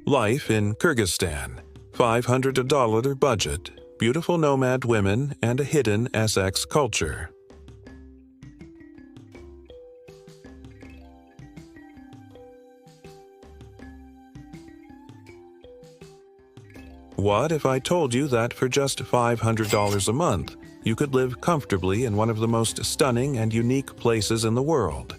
Life in Kyrgyzstan, $500 budget, beautiful nomad women, and a hidden SX culture. What if I told you that for just $500 a month, you could live comfortably in one of the most stunning and unique places in the world?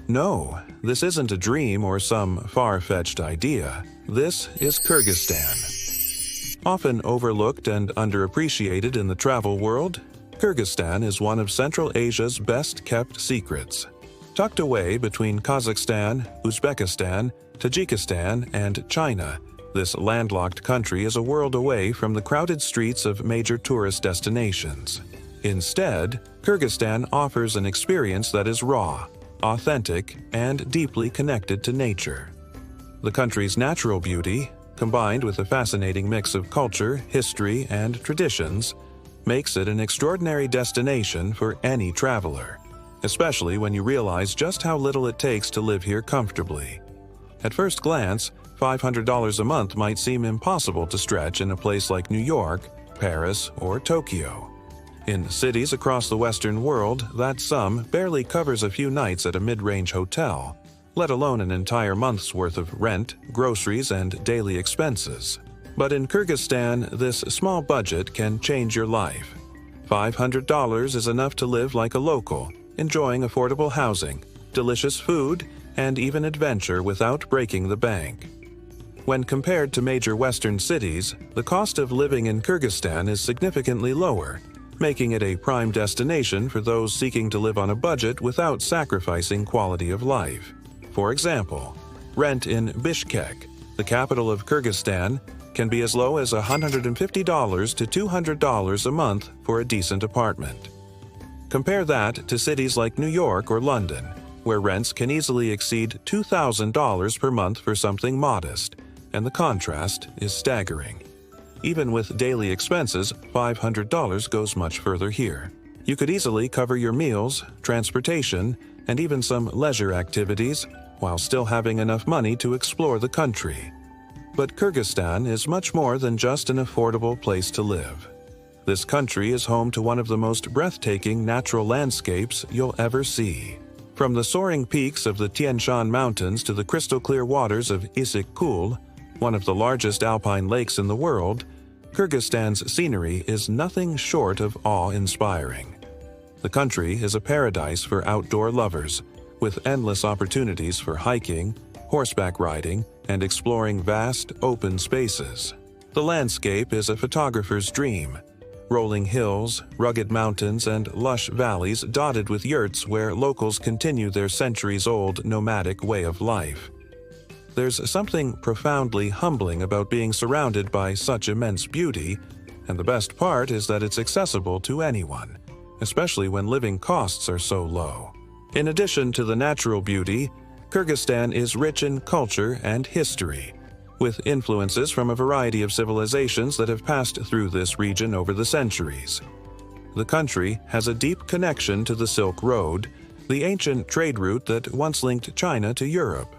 No, this isn't a dream or some far-fetched idea. This is Kyrgyzstan. Often overlooked and underappreciated in the travel world, Kyrgyzstan is one of Central Asia's best-kept secrets. Tucked away between Kazakhstan, Uzbekistan, Tajikistan, and China, this landlocked country is a world away from the crowded streets of major tourist destinations. Instead, Kyrgyzstan offers an experience that is raw, authentic, and deeply connected to nature. The country's natural beauty, combined with a fascinating mix of culture, history, and traditions, makes it an extraordinary destination for any traveler, especially when you realize just how little it takes to live here comfortably. At first glance, $500 a month might seem impossible to stretch in a place like New York, Paris, or Tokyo. In cities across the Western world, that sum barely covers a few nights at a mid-range hotel, let alone an entire month's worth of rent, groceries, and daily expenses. But in Kyrgyzstan, this small budget can change your life. $500 is enough to live like a local, enjoying affordable housing, delicious food, and even adventure without breaking the bank. When compared to major Western cities, the cost of living in Kyrgyzstan is significantly lower, making it a prime destination for those seeking to live on a budget without sacrificing quality of life. For example, rent in Bishkek, the capital of Kyrgyzstan, can be as low as $150 to $200 a month for a decent apartment. Compare that to cities like New York or London, where rents can easily exceed $2,000 per month for something modest, and the contrast is staggering. Even with daily expenses, $500 goes much further here. You could easily cover your meals, transportation, and even some leisure activities, while still having enough money to explore the country. But Kyrgyzstan is much more than just an affordable place to live. This country is home to one of the most breathtaking natural landscapes you'll ever see. From the soaring peaks of the Tian Shan Mountains to the crystal-clear waters of Issyk-Kul, one of the largest alpine lakes in the world, Kyrgyzstan's scenery is nothing short of awe-inspiring. The country is a paradise for outdoor lovers, with endless opportunities for hiking, horseback riding, and exploring vast, open spaces. The landscape is a photographer's dream. Rolling hills, rugged mountains, and lush valleys dotted with yurts where locals continue their centuries-old nomadic way of life. There's something profoundly humbling about being surrounded by such immense beauty, and the best part is that it's accessible to anyone, especially when living costs are so low. In addition to the natural beauty, Kyrgyzstan is rich in culture and history, with influences from a variety of civilizations that have passed through this region over the centuries. The country has a deep connection to the Silk Road, the ancient trade route that once linked China to Europe.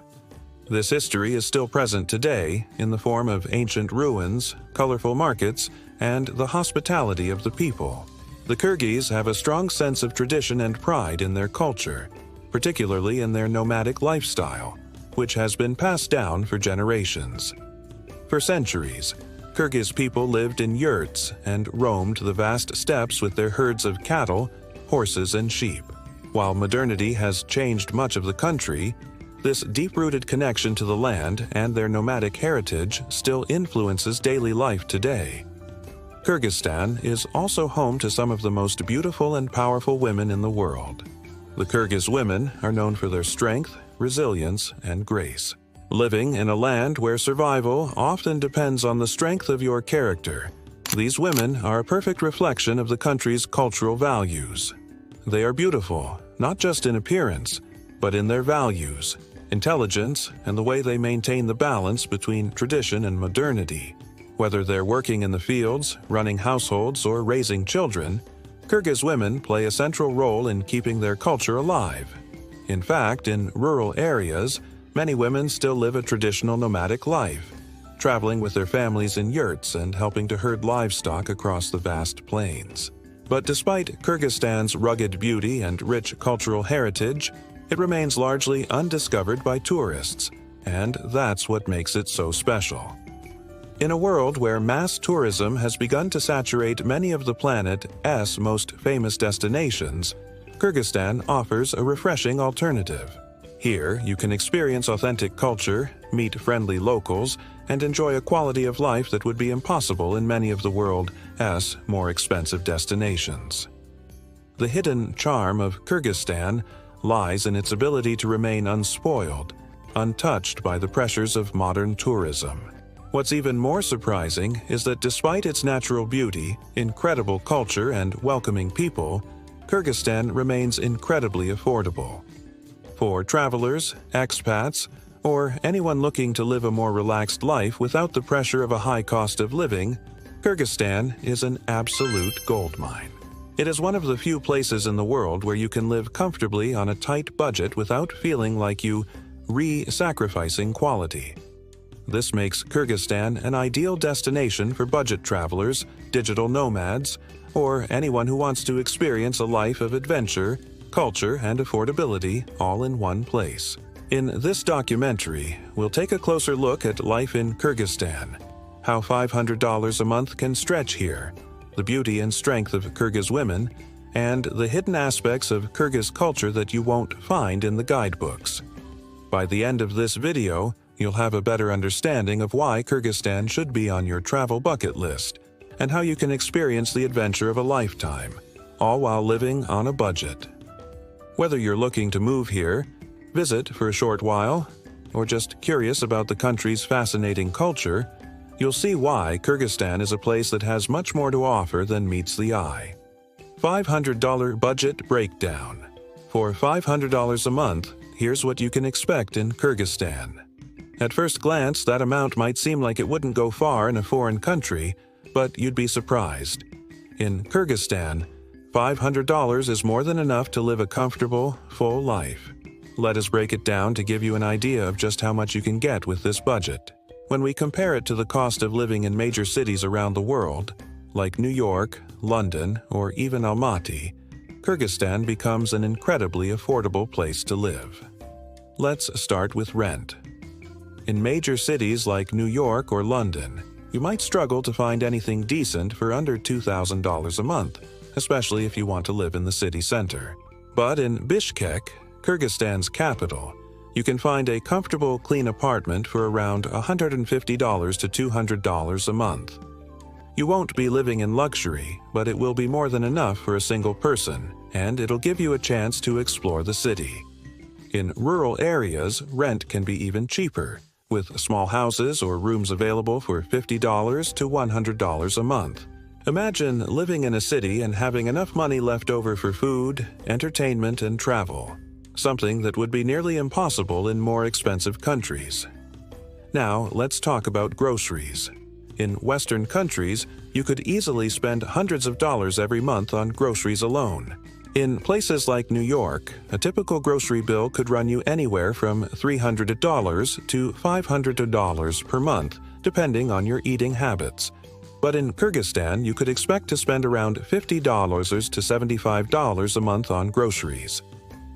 This history is still present today in the form of ancient ruins, colorful markets, and the hospitality of the people. The Kyrgyz have a strong sense of tradition and pride in their culture, particularly in their nomadic lifestyle, which has been passed down for generations. For centuries, Kyrgyz people lived in yurts and roamed the vast steppes with their herds of cattle, horses, and sheep. While modernity has changed much of the country, this deep-rooted connection to the land and their nomadic heritage still influences daily life today. Kyrgyzstan is also home to some of the most beautiful and powerful women in the world. The Kyrgyz women are known for their strength, resilience, and grace. Living in a land where survival often depends on the strength of your character, these women are a perfect reflection of the country's cultural values. They are beautiful, not just in appearance, but in their values, intelligence, and the way they maintain the balance between tradition and modernity. Whether they're working in the fields, running households, or raising children, Kyrgyz women play a central role in keeping their culture alive. In fact, in rural areas, many women still live a traditional nomadic life. traveling with their families in yurts and helping to herd livestock across the vast plains. But despite Kyrgyzstan's rugged beauty and rich cultural heritage, it remains largely undiscovered by tourists, and that's what makes it so special. In a world where mass tourism has begun to saturate many of the planet's most famous destinations, Kyrgyzstan offers a refreshing alternative. Here, you can experience authentic culture, meet friendly locals, and enjoy a quality of life that would be impossible in many of the world's more expensive destinations. The hidden charm of Kyrgyzstan lies in its ability to remain unspoiled, untouched by the pressures of modern tourism. What's even more surprising is that despite its natural beauty, incredible culture, and welcoming people, Kyrgyzstan remains incredibly affordable. For travelers, expats, or anyone looking to live a more relaxed life without the pressure of a high cost of living, Kyrgyzstan is an absolute goldmine. It is one of the few places in the world where you can live comfortably on a tight budget without feeling like you sacrificing quality. This makes Kyrgyzstan an ideal destination for budget travelers, digital nomads, or anyone who wants to experience a life of adventure, culture, and affordability all in one place. In this documentary, we'll take a closer look at life in Kyrgyzstan, how $500 a month can stretch here, the beauty and strength of Kyrgyz women, and the hidden aspects of Kyrgyz culture that you won't find in the guidebooks. By the end of this video, you'll have a better understanding of why Kyrgyzstan should be on your travel bucket list, and how you can experience the adventure of a lifetime, all while living on a budget. Whether you're looking to move here, visit for a short while, or just curious about the country's fascinating culture, you'll see why Kyrgyzstan is a place that has much more to offer than meets the eye. $500 budget breakdown. For $500 a month, here's what you can expect in Kyrgyzstan. At first glance, that amount might seem like it wouldn't go far in a foreign country, but you'd be surprised. In Kyrgyzstan, $500 is more than enough to live a comfortable, full life. Let us break it down to give you an idea of just how much you can get with this budget. When we compare it to the cost of living in major cities around the world, like New York, London, or even Almaty, Kyrgyzstan becomes an incredibly affordable place to live. Let's start with rent. In major cities like New York or London, you might struggle to find anything decent for under $2,000 a month, especially if you want to live in the city center. But in Bishkek, Kyrgyzstan's capital, you can find a comfortable, clean apartment for around $150 to $200 a month. You won't be living in luxury, but it will be more than enough for a single person, and it'll give you a chance to explore the city. In rural areas, rent can be even cheaper, with small houses or rooms available for $50 to $100 a month. Imagine living in a city and having enough money left over for food, entertainment, and travel, something that would be nearly impossible in more expensive countries. Now, let's talk about groceries. In Western countries, you could easily spend hundreds of dollars every month on groceries alone. In places like New York, a typical grocery bill could run you anywhere from $300 to $500 per month, depending on your eating habits. But in Kyrgyzstan, you could expect to spend around $50 to $75 a month on groceries.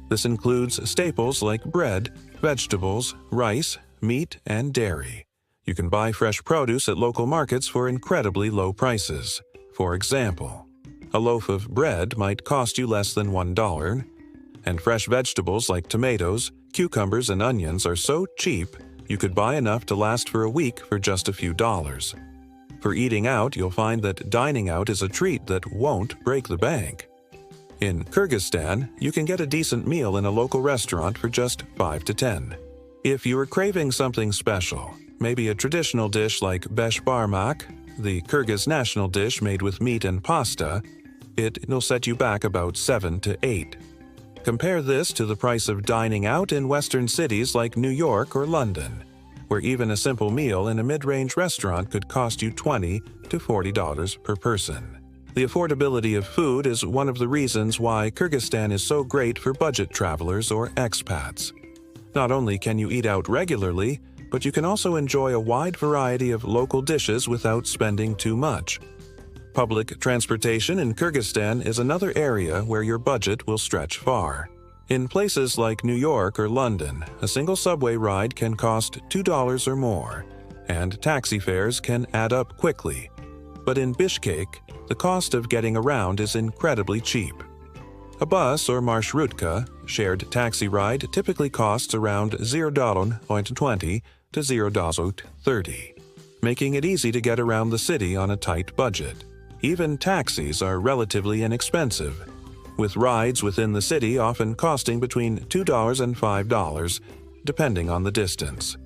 This includes staples like bread, vegetables, rice, meat, and dairy. You can buy fresh produce at local markets for incredibly low prices. For example, a loaf of bread might cost you less than $1, and fresh vegetables like tomatoes, cucumbers, and onions are so cheap you could buy enough to last for a week for just a few dollars. For eating out, you'll find that dining out is a treat that won't break the bank. In Kyrgyzstan, you can get a decent meal in a local restaurant for just $5 to $10. If you are craving something special, maybe a traditional dish like besh barmak, the Kyrgyz national dish made with meat and pasta, it'll set you back about $7 to $8. Compare this to the price of dining out in Western cities like New York or London, where even a simple meal in a mid-range restaurant could cost you $20 to $40 per person. The affordability of food is one of the reasons why Kyrgyzstan is so great for budget travelers or expats. Not only can you eat out regularly, but you can also enjoy a wide variety of local dishes without spending too much. Public transportation in Kyrgyzstan is another area where your budget will stretch far. In places like New York or London, a single subway ride can cost $2 or more, and taxi fares can add up quickly. But in Bishkek, the cost of getting around is incredibly cheap. A bus or marshrutka, shared taxi ride, typically costs around $0.20 to $0.30, making it easy to get around the city on a tight budget. Even taxis are relatively inexpensive, with rides within the city often costing between $2 and $5, depending on the distance.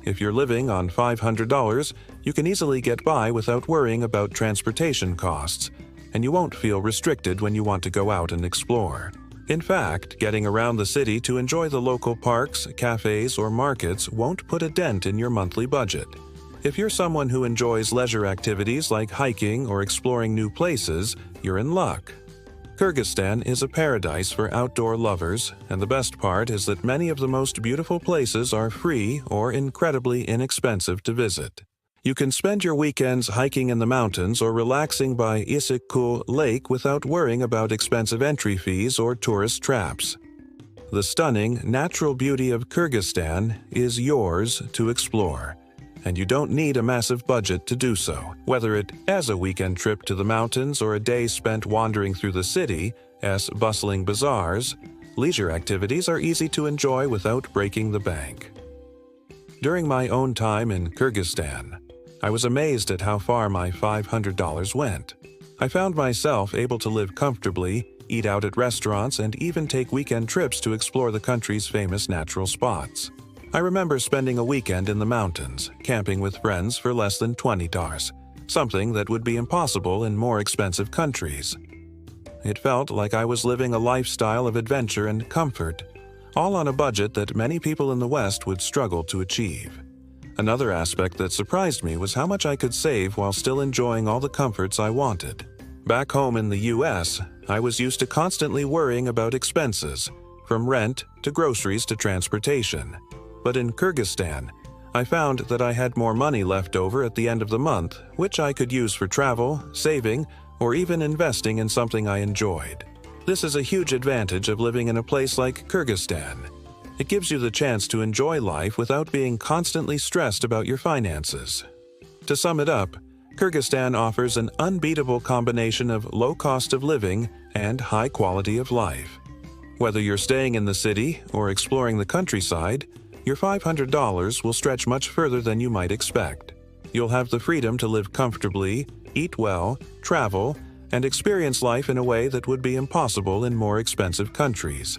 If you're living on $500, you can easily get by without worrying about transportation costs, and you won't feel restricted when you want to go out and explore. In fact, getting around the city to enjoy the local parks, cafes, or markets won't put a dent in your monthly budget. If you're someone who enjoys leisure activities like hiking or exploring new places, you're in luck. Kyrgyzstan is a paradise for outdoor lovers, and the best part is that many of the most beautiful places are free or incredibly inexpensive to visit. You can spend your weekends hiking in the mountains or relaxing by Issyk-Kul Lake without worrying about expensive entry fees or tourist traps. The stunning natural beauty of Kyrgyzstan is yours to explore, and you don't need a massive budget to do so. Whether it as a weekend trip to the mountains or a day spent wandering through the city's bustling bazaars, leisure activities are easy to enjoy without breaking the bank. During my own time in Kyrgyzstan, I was amazed at how far my $500 went. I found myself able to live comfortably, eat out at restaurants, and even take weekend trips to explore the country's famous natural spots. I remember spending a weekend in the mountains, camping with friends for less than $20, something that would be impossible in more expensive countries. It felt like I was living a lifestyle of adventure and comfort, all on a budget that many people in the West would struggle to achieve. Another aspect that surprised me was how much I could save while still enjoying all the comforts I wanted. Back home in the US, I was used to constantly worrying about expenses, from rent to groceries to transportation. But in Kyrgyzstan, I found that I had more money left over at the end of the month, which I could use for travel, saving, or even investing in something I enjoyed. This is a huge advantage of living in a place like Kyrgyzstan. It gives you the chance to enjoy life without being constantly stressed about your finances. To sum it up, Kyrgyzstan offers an unbeatable combination of low cost of living and high quality of life. Whether you're staying in the city or exploring the countryside, your $500 will stretch much further than you might expect. You'll have the freedom to live comfortably, eat well, travel, and experience life in a way that would be impossible in more expensive countries.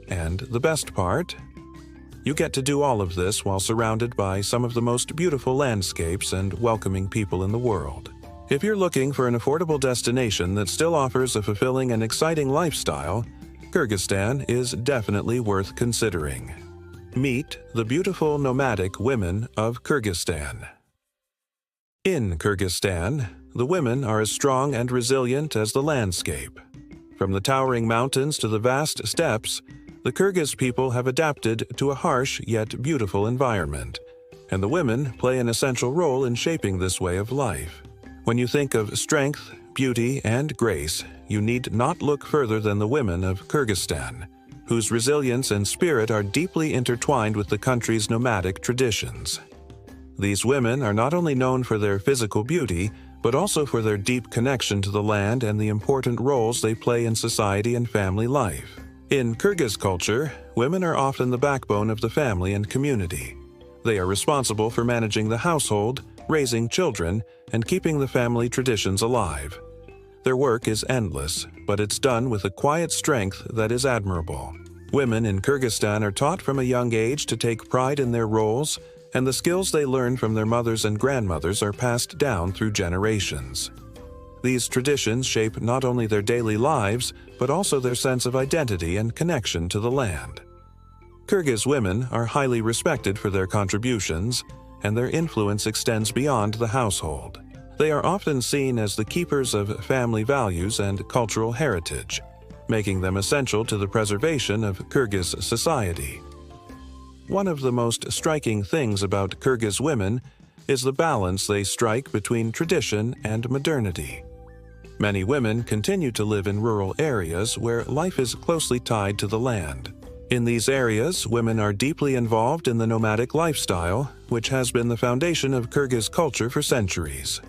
And the best part? You get to do all of this while surrounded by some of the most beautiful landscapes and welcoming people in the world. If you're looking for an affordable destination that still offers a fulfilling and exciting lifestyle, Kyrgyzstan is definitely worth considering. Meet the beautiful nomadic women of Kyrgyzstan. In Kyrgyzstan, the women are as strong and resilient as the landscape. From the towering mountains to the vast steppes, the Kyrgyz people have adapted to a harsh yet beautiful environment, and the women play an essential role in shaping this way of life. When you think of strength, beauty, and grace, you need not look further than the women of Kyrgyzstan, whose resilience and spirit are deeply intertwined with the country's nomadic traditions. These women are not only known for their physical beauty, but also for their deep connection to the land and the important roles they play in society and family life. In Kyrgyz culture, women are often the backbone of the family and community. They are responsible for managing the household, raising children, and keeping the family traditions alive. Their work is endless, but it's done with a quiet strength that is admirable. Women in Kyrgyzstan are taught from a young age to take pride in their roles, and the skills they learn from their mothers and grandmothers are passed down through generations. These traditions shape not only their daily lives, but also their sense of identity and connection to the land. Kyrgyz women are highly respected for their contributions, and their influence extends beyond the household. They are often seen as the keepers of family values and cultural heritage, making them essential to the preservation of Kyrgyz society. One of the most striking things about Kyrgyz women is the balance they strike between tradition and modernity. Many women continue to live in rural areas where life is closely tied to the land. In these areas, women are deeply involved in the nomadic lifestyle, which has been the foundation of Kyrgyz culture for centuries.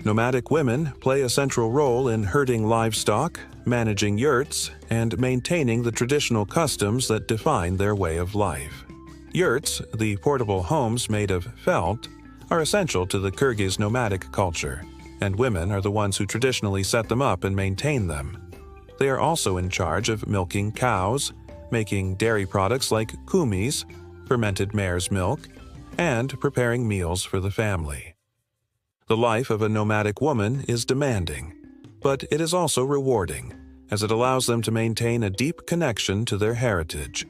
Nomadic women play a central role in herding livestock, managing yurts, and maintaining the traditional customs that define their way of life. Yurts, the portable homes made of felt, are essential to the Kyrgyz nomadic culture, and women are the ones who traditionally set them up and maintain them. They are also in charge of milking cows, making dairy products like kumis, fermented mare's milk, and preparing meals for the family. The life of a nomadic woman is demanding, but it is also rewarding, as it allows them to maintain a deep connection to their heritage.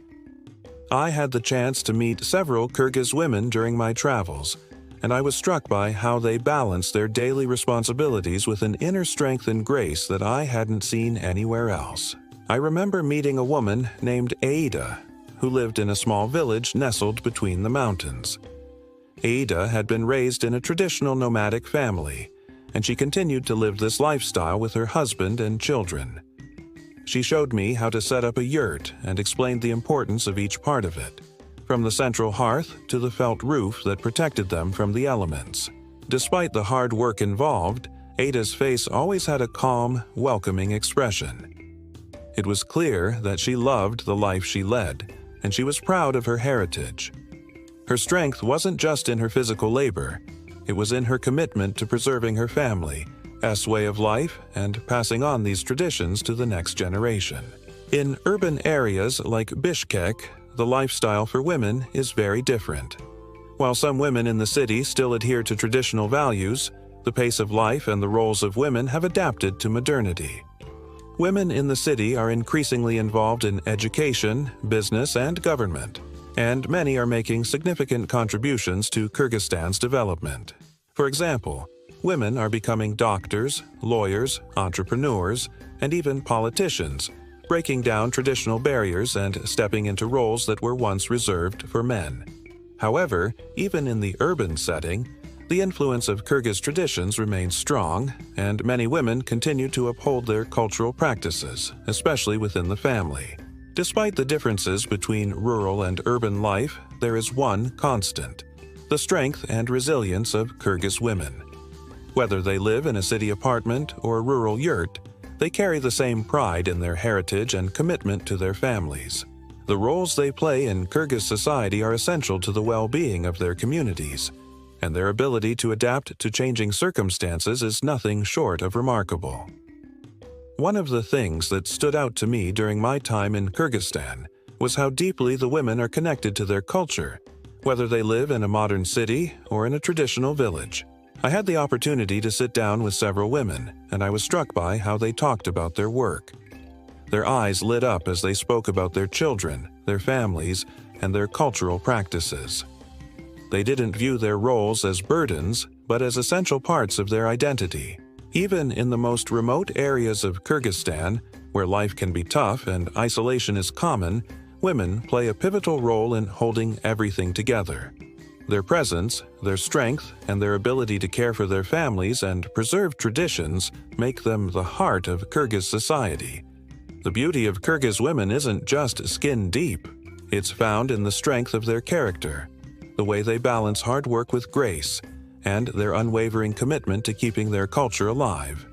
I had the chance to meet several Kyrgyz women during my travels, and I was struck by how they balance their daily responsibilities with an inner strength and grace that I hadn't seen anywhere else. I remember meeting a woman named Aida, who lived in a small village nestled between the mountains. Aida had been raised in a traditional nomadic family, and she continued to live this lifestyle with her husband and children. She showed me how to set up a yurt and explained the importance of each part of it, from the central hearth to the felt roof that protected them from the elements. Despite the hard work involved, Ada's face always had a calm, welcoming expression. It was clear that she loved the life she led, and she was proud of her heritage. Her strength wasn't just in her physical labor, it was in her commitment to preserving her family's way of life and passing on these traditions to the next generation. In urban areas like Bishkek, the lifestyle for women is very different. While some women in the city still adhere to traditional values, the pace of life and the roles of women have adapted to modernity. Women in the city are increasingly involved in education, business, and government, and many are making significant contributions to Kyrgyzstan's development. For example, women are becoming doctors, lawyers, entrepreneurs, and even politicians, breaking down traditional barriers and stepping into roles that were once reserved for men. However, even in the urban setting, the influence of Kyrgyz traditions remains strong, and many women continue to uphold their cultural practices, especially within the family. Despite the differences between rural and urban life, there is one constant: the strength and resilience of Kyrgyz women. Whether they live in a city apartment or a rural yurt, they carry the same pride in their heritage and commitment to their families. The roles they play in Kyrgyz society are essential to the well-being of their communities, and their ability to adapt to changing circumstances is nothing short of remarkable. One of the things that stood out to me during my time in Kyrgyzstan was how deeply the women are connected to their culture, whether they live in a modern city or in a traditional village. I had the opportunity to sit down with several women, and I was struck by how they talked about their work. Their eyes lit up as they spoke about their children, their families, and their cultural practices. They didn't view their roles as burdens, but as essential parts of their identity. Even in the most remote areas of Kyrgyzstan, where life can be tough and isolation is common, women play a pivotal role in holding everything together. Their presence, their strength, and their ability to care for their families and preserve traditions make them the heart of Kyrgyz society. The beauty of Kyrgyz women isn't just skin deep. It's found in the strength of their character, the way they balance hard work with grace, and their unwavering commitment to keeping their culture alive.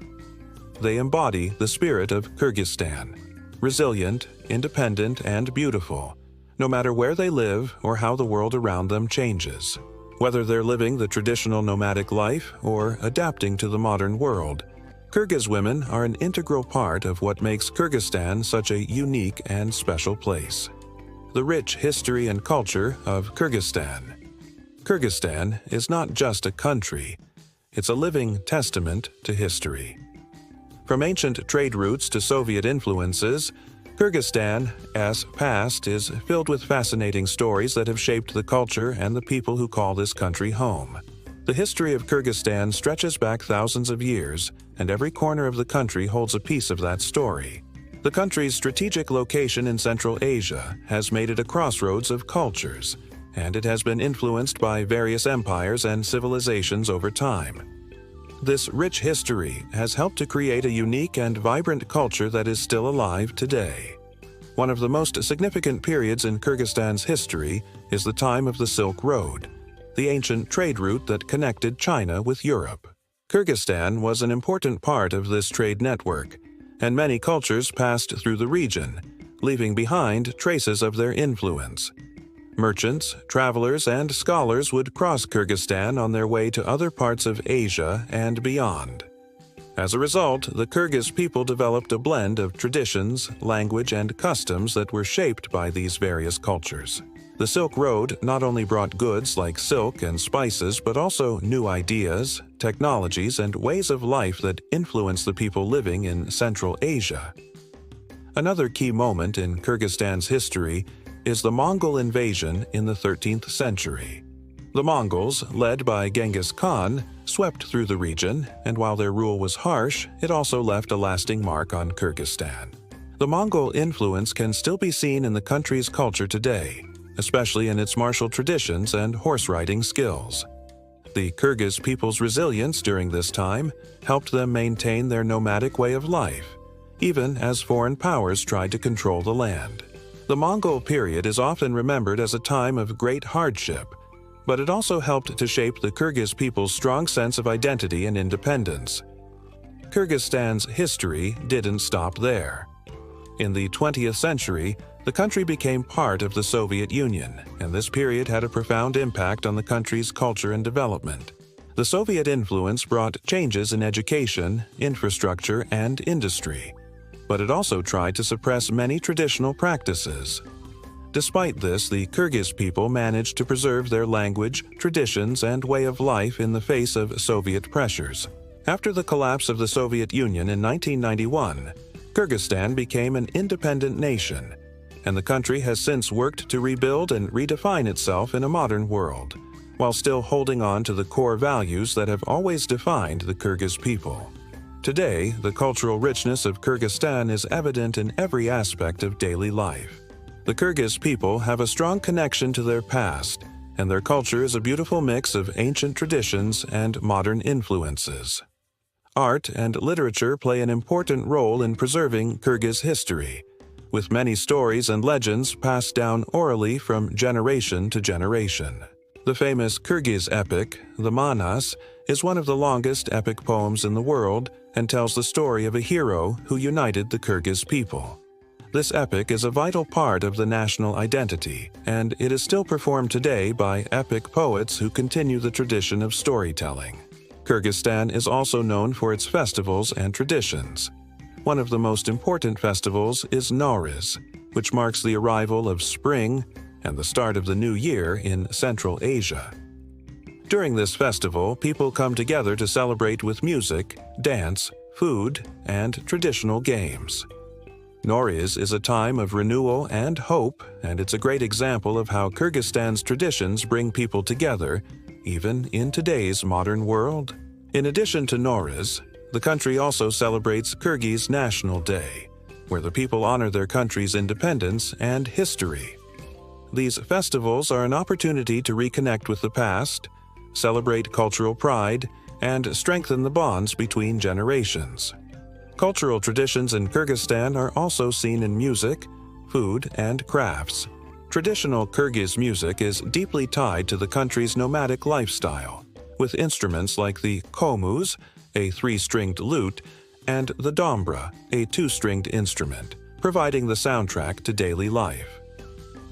They embody the spirit of Kyrgyzstan: resilient, independent, and beautiful, no matter where they live or how the world around them changes. Whether they're living the traditional nomadic life or adapting to the modern world, Kyrgyz women are an integral part of what makes Kyrgyzstan such a unique and special place. The rich history and culture of Kyrgyzstan. Kyrgyzstan is not just a country, it's a living testament to history. From ancient trade routes to Soviet influences, Kyrgyzstan's past is filled with fascinating stories that have shaped the culture and the people who call this country home. The history of Kyrgyzstan stretches back thousands of years, and every corner of the country holds a piece of that story. The country's strategic location in Central Asia has made it a crossroads of cultures, and it has been influenced by various empires and civilizations over time. This rich history has helped to create a unique and vibrant culture that is still alive today. One of the most significant periods in Kyrgyzstan's history is the time of the Silk Road, the ancient trade route that connected China with Europe. Kyrgyzstan was an important part of this trade network, and many cultures passed through the region, leaving behind traces of their influence. Merchants, travelers, and scholars would cross Kyrgyzstan on their way to other parts of Asia and beyond. As a result, the Kyrgyz people developed a blend of traditions, language, and customs that were shaped by these various cultures. The Silk Road not only brought goods like silk and spices, but also new ideas, technologies, and ways of life that influenced the people living in Central Asia. Another key moment in Kyrgyzstan's history is the Mongol invasion in the 13th century. The Mongols, led by Genghis Khan, swept through the region, and while their rule was harsh, it also left a lasting mark on Kyrgyzstan. The Mongol influence can still be seen in the country's culture today, especially in its martial traditions and horse-riding skills. The Kyrgyz people's resilience during this time helped them maintain their nomadic way of life, even as foreign powers tried to control the land. The Mongol period is often remembered as a time of great hardship, but it also helped to shape the Kyrgyz people's strong sense of identity and independence. Kyrgyzstan's history didn't stop there. In the 20th century, the country became part of the Soviet Union, and this period had a profound impact on the country's culture and development. The Soviet influence brought changes in education, infrastructure, and industry, but it also tried to suppress many traditional practices. Despite this, the Kyrgyz people managed to preserve their language, traditions, and way of life in the face of Soviet pressures. After the collapse of the Soviet Union in 1991, Kyrgyzstan became an independent nation, and the country has since worked to rebuild and redefine itself in a modern world, while still holding on to the core values that have always defined the Kyrgyz people. Today, the cultural richness of Kyrgyzstan is evident in every aspect of daily life. The Kyrgyz people have a strong connection to their past, and their culture is a beautiful mix of ancient traditions and modern influences. Art and literature play an important role in preserving Kyrgyz history, with many stories and legends passed down orally from generation to generation. The famous Kyrgyz epic, the Manas, is one of the longest epic poems in the world and tells the story of a hero who united the Kyrgyz people. This epic is a vital part of the national identity, and it is still performed today by epic poets who continue the tradition of storytelling. Kyrgyzstan is also known for its festivals and traditions. One of the most important festivals is Nowruz, which marks the arrival of spring and the start of the new year in Central Asia. During this festival, people come together to celebrate with music, dance, food, and traditional games. Nowruz is a time of renewal and hope, and it's a great example of how Kyrgyzstan's traditions bring people together, even in today's modern world. In addition to Nowruz, the country also celebrates Kyrgyz National Day, where the people honor their country's independence and history. These festivals are an opportunity to reconnect with the past, celebrate cultural pride, and strengthen the bonds between generations. Cultural traditions in Kyrgyzstan are also seen in music, food, and crafts. Traditional Kyrgyz music is deeply tied to the country's nomadic lifestyle, with instruments like the komuz, a 3-stringed lute, and the dombra, a 2-stringed instrument, providing the soundtrack to daily life.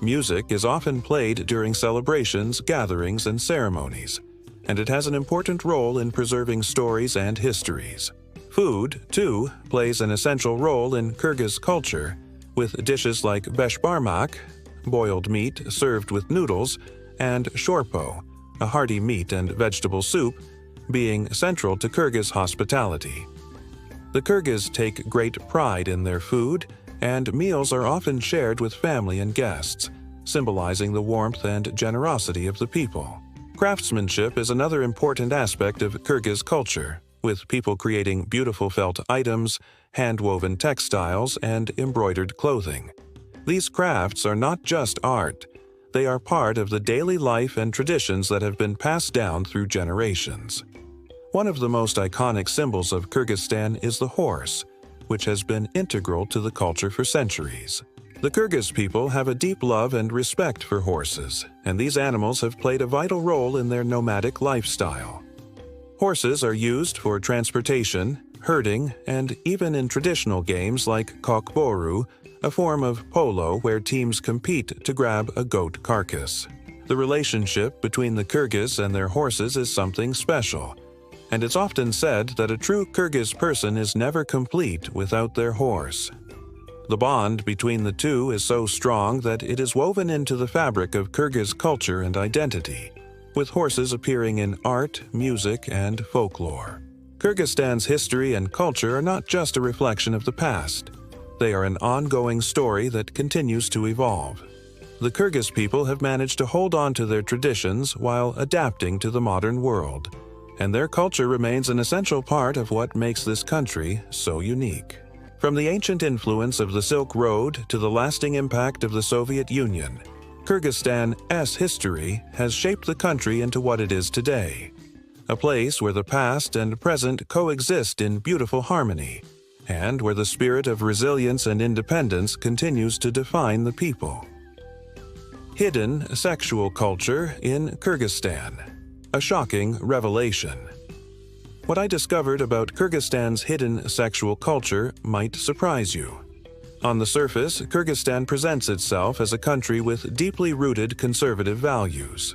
Music is often played during celebrations, gatherings, and ceremonies, and it has an important role in preserving stories and histories. Food, too, plays an essential role in Kyrgyz culture, with dishes like beshbarmak, boiled meat served with noodles, and shorpo, a hearty meat and vegetable soup, being central to Kyrgyz hospitality. The Kyrgyz take great pride in their food, and meals are often shared with family and guests, symbolizing the warmth and generosity of the people. Craftsmanship is another important aspect of Kyrgyz culture. with people creating beautiful felt items, hand-woven textiles, and embroidered clothing. These crafts are not just art. They are part of the daily life and traditions that have been passed down through generations. One of the most iconic symbols of Kyrgyzstan is the horse, which has been integral to the culture for centuries. The Kyrgyz people have a deep love and respect for horses, and these animals have played a vital role in their nomadic lifestyle. Horses are used for transportation, herding, and even in traditional games like kokboru, a form of polo where teams compete to grab a goat carcass. The relationship between the Kyrgyz and their horses is something special, and it's often said that a true Kyrgyz person is never complete without their horse. The bond between the two is so strong that it is woven into the fabric of Kyrgyz culture and identity, with horses appearing in art, music, and folklore. Kyrgyzstan's history and culture are not just a reflection of the past. They are an ongoing story that continues to evolve. The Kyrgyz people have managed to hold on to their traditions while adapting to the modern world, and their culture remains an essential part of what makes this country so unique. From the ancient influence of the Silk Road to the lasting impact of the Soviet Union, Kyrgyzstan's history has shaped the country into what it is today, a place where the past and present coexist in beautiful harmony, and where the spirit of resilience and independence continues to define the people. Hidden sexual culture in Kyrgyzstan. A shocking revelation. What I discovered about Kyrgyzstan's hidden sexual culture might surprise you. On the surface, Kyrgyzstan presents itself as a country with deeply rooted conservative values.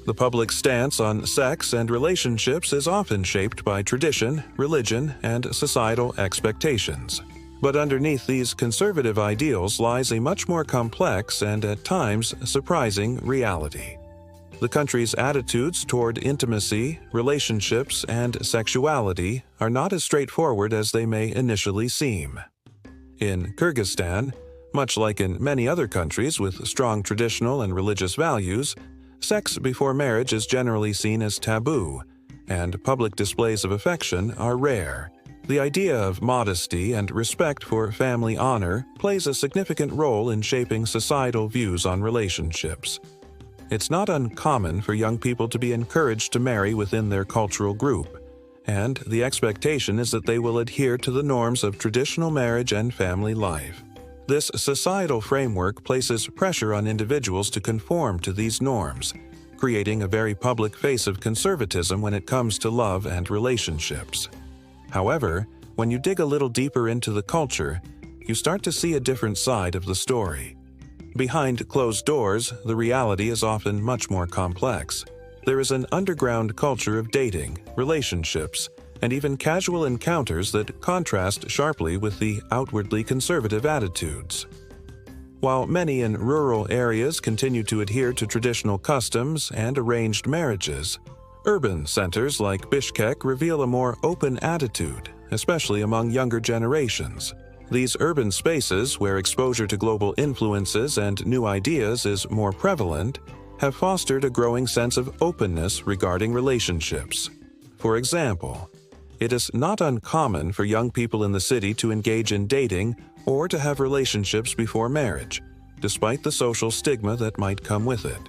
The public stance on sex and relationships is often shaped by tradition, religion, and societal expectations. But underneath these conservative ideals lies a much more complex and at times surprising reality. The country's attitudes toward intimacy, relationships, and sexuality are not as straightforward as they may initially seem. In Kyrgyzstan, much like in many other countries with strong traditional and religious values, sex before marriage is generally seen as taboo, and public displays of affection are rare. The idea of modesty and respect for family honor plays a significant role in shaping societal views on relationships. It's not uncommon for young people to be encouraged to marry within their cultural group, and the expectation is that they will adhere to the norms of traditional marriage and family life. This societal framework places pressure on individuals to conform to these norms, creating a very public face of conservatism when it comes to love and relationships. However, when you dig a little deeper into the culture, you start to see a different side of the story. Behind closed doors, the reality is often much more complex. There is an underground culture of dating, relationships, and even casual encounters that contrast sharply with the outwardly conservative attitudes. While many in rural areas continue to adhere to traditional customs and arranged marriages, urban centers like Bishkek reveal a more open attitude, especially among younger generations. These urban spaces, where exposure to global influences and new ideas is more prevalent, have fostered a growing sense of openness regarding relationships. For example, it is not uncommon for young people in the city to engage in dating or to have relationships before marriage, despite the social stigma that might come with it.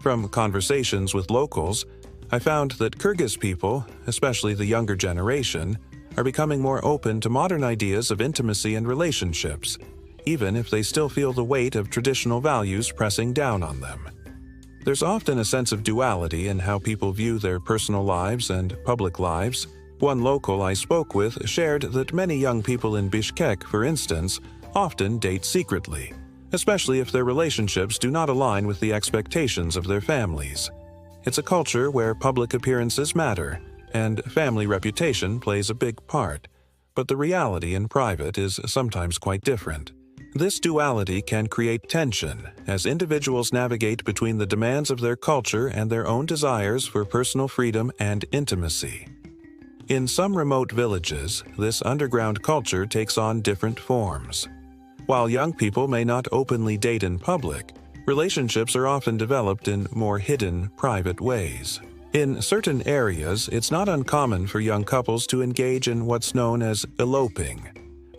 From conversations with locals, I found that Kyrgyz people, especially the younger generation, are becoming more open to modern ideas of intimacy and relationships, even if they still feel the weight of traditional values pressing down on them. There's often a sense of duality in how people view their personal lives and public lives. One local I spoke with shared that many young people in Bishkek, for instance, often date secretly, especially if their relationships do not align with the expectations of their families. It's a culture where public appearances matter, and family reputation plays a big part, but the reality in private is sometimes quite different. This duality can create tension as individuals navigate between the demands of their culture and their own desires for personal freedom and intimacy. In some remote villages, this underground culture takes on different forms. While young people may not openly date in public, relationships are often developed in more hidden, private ways. In certain areas, it's not uncommon for young couples to engage in what's known as eloping,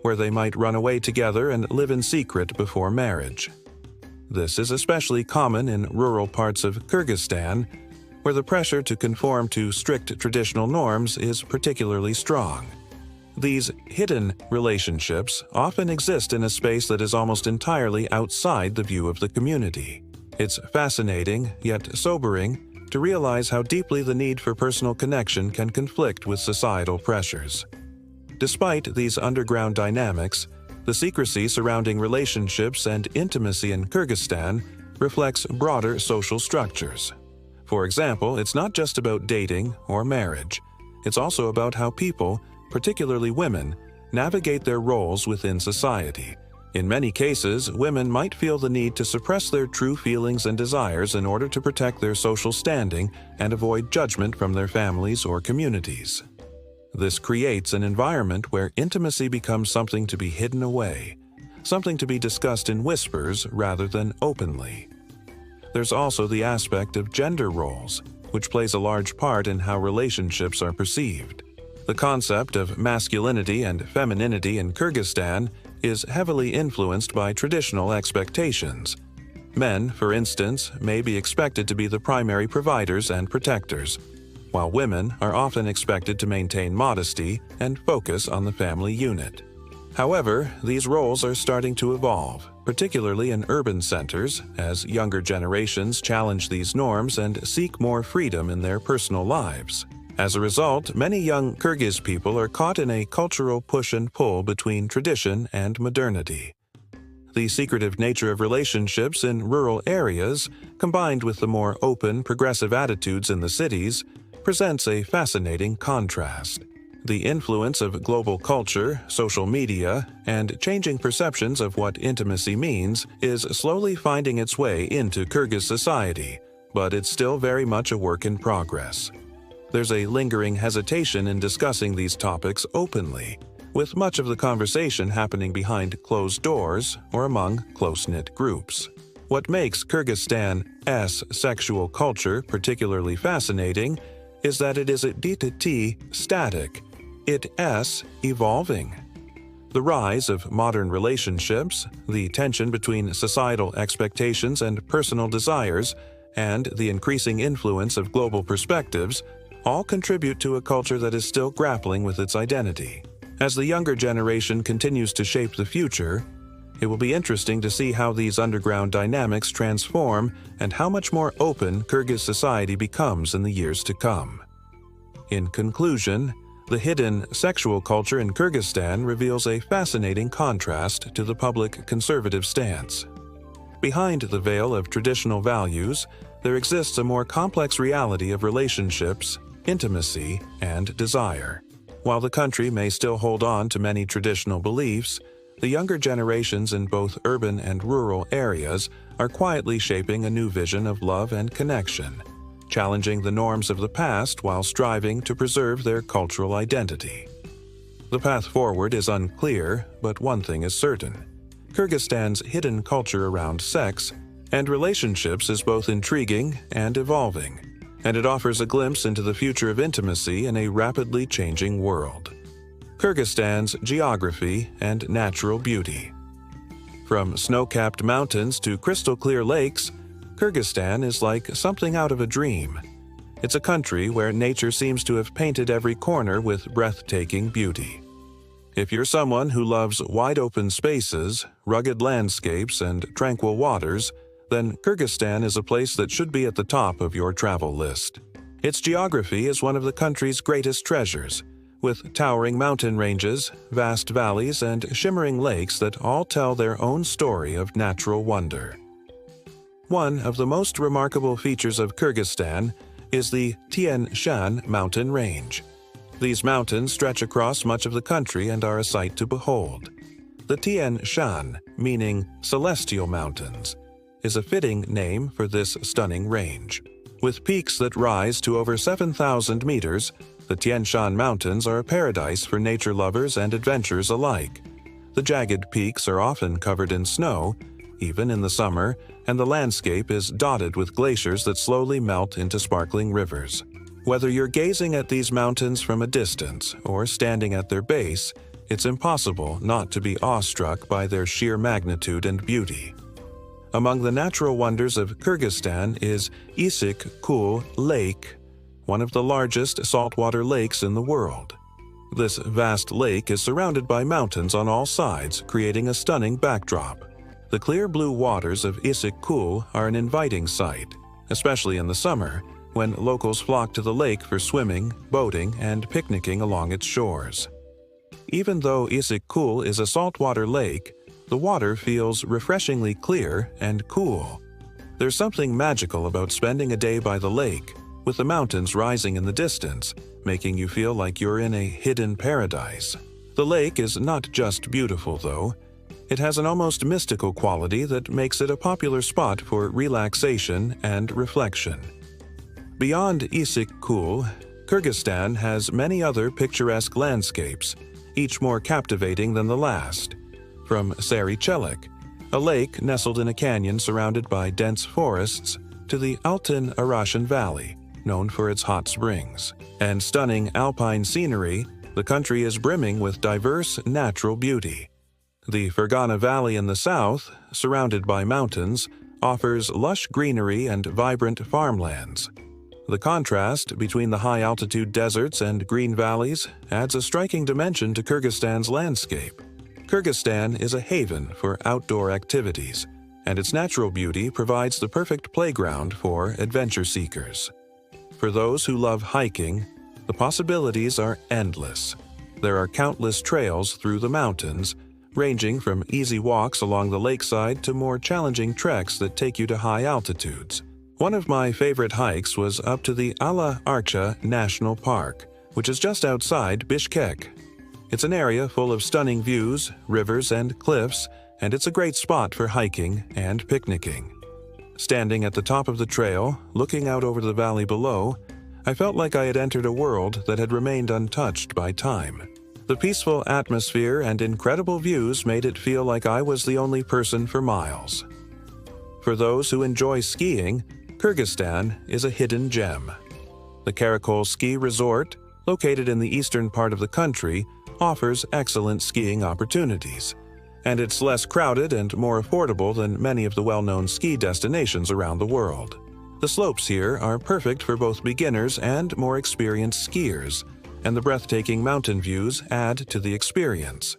where they might run away together and live in secret before marriage. This is especially common in rural parts of Kyrgyzstan, where the pressure to conform to strict traditional norms is particularly strong. These hidden relationships often exist in a space that is almost entirely outside the view of the community. It's fascinating, yet sobering, to realize how deeply the need for personal connection can conflict with societal pressures. Despite these underground dynamics, the secrecy surrounding relationships and intimacy in Kyrgyzstan reflects broader social structures. For example, it's not just about dating or marriage. It's also about how people, particularly women, navigate their roles within society. In many cases, women might feel the need to suppress their true feelings and desires in order to protect their social standing and avoid judgment from their families or communities. This creates an environment where intimacy becomes something to be hidden away, something to be discussed in whispers rather than openly. There's also the aspect of gender roles, which plays a large part in how relationships are perceived. The concept of masculinity and femininity in Kyrgyzstan is heavily influenced by traditional expectations. Men, for instance, may be expected to be the primary providers and protectors, while women are often expected to maintain modesty and focus on the family unit. However, these roles are starting to evolve, particularly in urban centers, as younger generations challenge these norms and seek more freedom in their personal lives. As a result, many young Kyrgyz people are caught in a cultural push and pull between tradition and modernity. The secretive nature of relationships in rural areas, combined with the more open, progressive attitudes in the cities, presents a fascinating contrast. The influence of global culture, social media, and changing perceptions of what intimacy means is slowly finding its way into Kyrgyz society, but it's still very much a work in progress. There's a lingering hesitation in discussing these topics openly, with much of the conversation happening behind closed doors or among close-knit groups. What makes Kyrgyzstan's sexual culture particularly fascinating is that it is static, it's evolving. The rise of modern relationships, the tension between societal expectations and personal desires, and the increasing influence of global perspectives all contribute to a culture that is still grappling with its identity. As the younger generation continues to shape the future, it will be interesting to see how these underground dynamics transform and how much more open Kyrgyz society becomes in the years to come. In conclusion, the hidden sexual culture in Kyrgyzstan reveals a fascinating contrast to the public conservative stance. Behind the veil of traditional values, there exists a more complex reality of relationships, intimacy, and desire. While the country may still hold on to many traditional beliefs, the younger generations in both urban and rural areas are quietly shaping a new vision of love and connection, challenging the norms of the past while striving to preserve their cultural identity. The path forward is unclear, but one thing is certain. Kyrgyzstan's hidden culture around sex and relationships is both intriguing and evolving, and it offers a glimpse into the future of intimacy in a rapidly changing world. Kyrgyzstan's geography and natural beauty. From snow-capped mountains to crystal-clear lakes, Kyrgyzstan is like something out of a dream. It's a country where nature seems to have painted every corner with breathtaking beauty. If you're someone who loves wide-open spaces, rugged landscapes, and tranquil waters, then Kyrgyzstan is a place that should be at the top of your travel list. Its geography is one of the country's greatest treasures, with towering mountain ranges, vast valleys, and shimmering lakes that all tell their own story of natural wonder. One of the most remarkable features of Kyrgyzstan is the Tian Shan mountain range. These mountains stretch across much of the country and are a sight to behold. The Tian Shan, meaning celestial mountains, is a fitting name for this stunning range. With peaks that rise to over 7,000 meters, the Tian Shan Mountains are a paradise for nature lovers and adventurers alike. The jagged peaks are often covered in snow, even in the summer, and the landscape is dotted with glaciers that slowly melt into sparkling rivers. Whether you're gazing at these mountains from a distance or standing at their base, it's impossible not to be awestruck by their sheer magnitude and beauty. Among the natural wonders of Kyrgyzstan is Issyk-Kul Lake, one of the largest saltwater lakes in the world. This vast lake is surrounded by mountains on all sides, creating a stunning backdrop. The clear blue waters of Issyk-Kul are an inviting sight, especially in the summer, when locals flock to the lake for swimming, boating, and picnicking along its shores. Even though Issyk-Kul is a saltwater lake, the water feels refreshingly clear and cool. There's something magical about spending a day by the lake, with the mountains rising in the distance, making you feel like you're in a hidden paradise. The lake is not just beautiful, though. It has an almost mystical quality that makes it a popular spot for relaxation and reflection. Beyond Issyk-Kul, Kyrgyzstan has many other picturesque landscapes, each more captivating than the last. From Sarychelik, a lake nestled in a canyon surrounded by dense forests, to the Altyn-Arashan Valley, known for its hot springs, and stunning alpine scenery, the country is brimming with diverse natural beauty. The Fergana Valley in the south, surrounded by mountains, offers lush greenery and vibrant farmlands. The contrast between the high-altitude deserts and green valleys adds a striking dimension to Kyrgyzstan's landscape. Kyrgyzstan is a haven for outdoor activities, and its natural beauty provides the perfect playground for adventure seekers. For those who love hiking, the possibilities are endless. There are countless trails through the mountains, ranging from easy walks along the lakeside to more challenging treks that take you to high altitudes. One of my favorite hikes was up to the Ala-Archa National Park, which is just outside Bishkek. It's an area full of stunning views, rivers, and cliffs, and it's a great spot for hiking and picnicking. Standing at the top of the trail, looking out over the valley below, I felt like I had entered a world that had remained untouched by time. The peaceful atmosphere and incredible views made it feel like I was the only person for miles. For those who enjoy skiing, Kyrgyzstan is a hidden gem. The Karakol Ski Resort, located in the eastern part of the country, offers excellent skiing opportunities, and it's less crowded and more affordable than many of the well-known ski destinations around the world. The slopes here are perfect for both beginners and more experienced skiers, and the breathtaking mountain views add to the experience.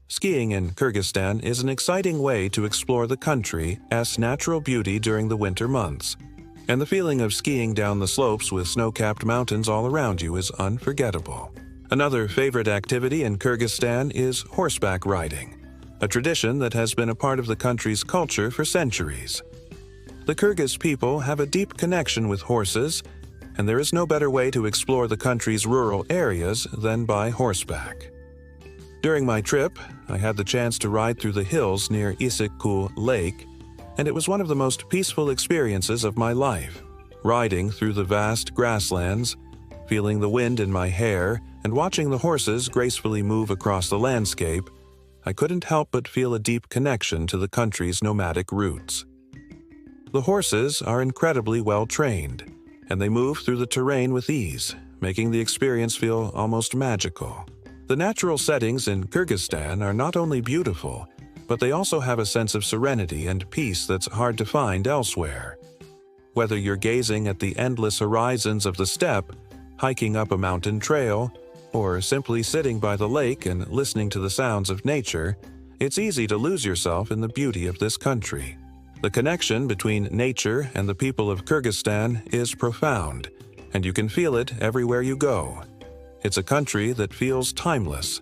Skiing in Kyrgyzstan is an exciting way to explore the country's natural beauty during the winter months, and the feeling of skiing down the slopes with snow-capped mountains all around you is unforgettable. Another favorite activity in Kyrgyzstan is horseback riding, a tradition that has been a part of the country's culture for centuries. The Kyrgyz people have a deep connection with horses, and there is no better way to explore the country's rural areas than by horseback. During my trip, I had the chance to ride through the hills near Issyk-Kul Lake, and it was one of the most peaceful experiences of my life. Riding through the vast grasslands, feeling the wind in my hair, and watching the horses gracefully move across the landscape, I couldn't help but feel a deep connection to the country's nomadic roots. The horses are incredibly well trained, and they move through the terrain with ease, making the experience feel almost magical. The natural settings in Kyrgyzstan are not only beautiful, but they also have a sense of serenity and peace that's hard to find elsewhere. Whether you're gazing at the endless horizons of the steppe, hiking up a mountain trail, or simply sitting by the lake and listening to the sounds of nature, it's easy to lose yourself in the beauty of this country. The connection between nature and the people of Kyrgyzstan is profound, and you can feel it everywhere you go. It's a country that feels timeless,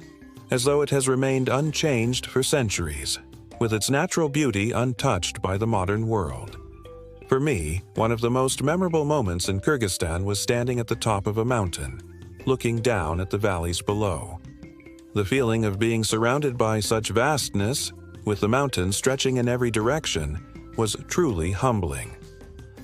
as though it has remained unchanged for centuries, with its natural beauty untouched by the modern world. For me, one of the most memorable moments in Kyrgyzstan was standing at the top of a mountain, looking down at the valleys below. The feeling of being surrounded by such vastness, with the mountains stretching in every direction, was truly humbling.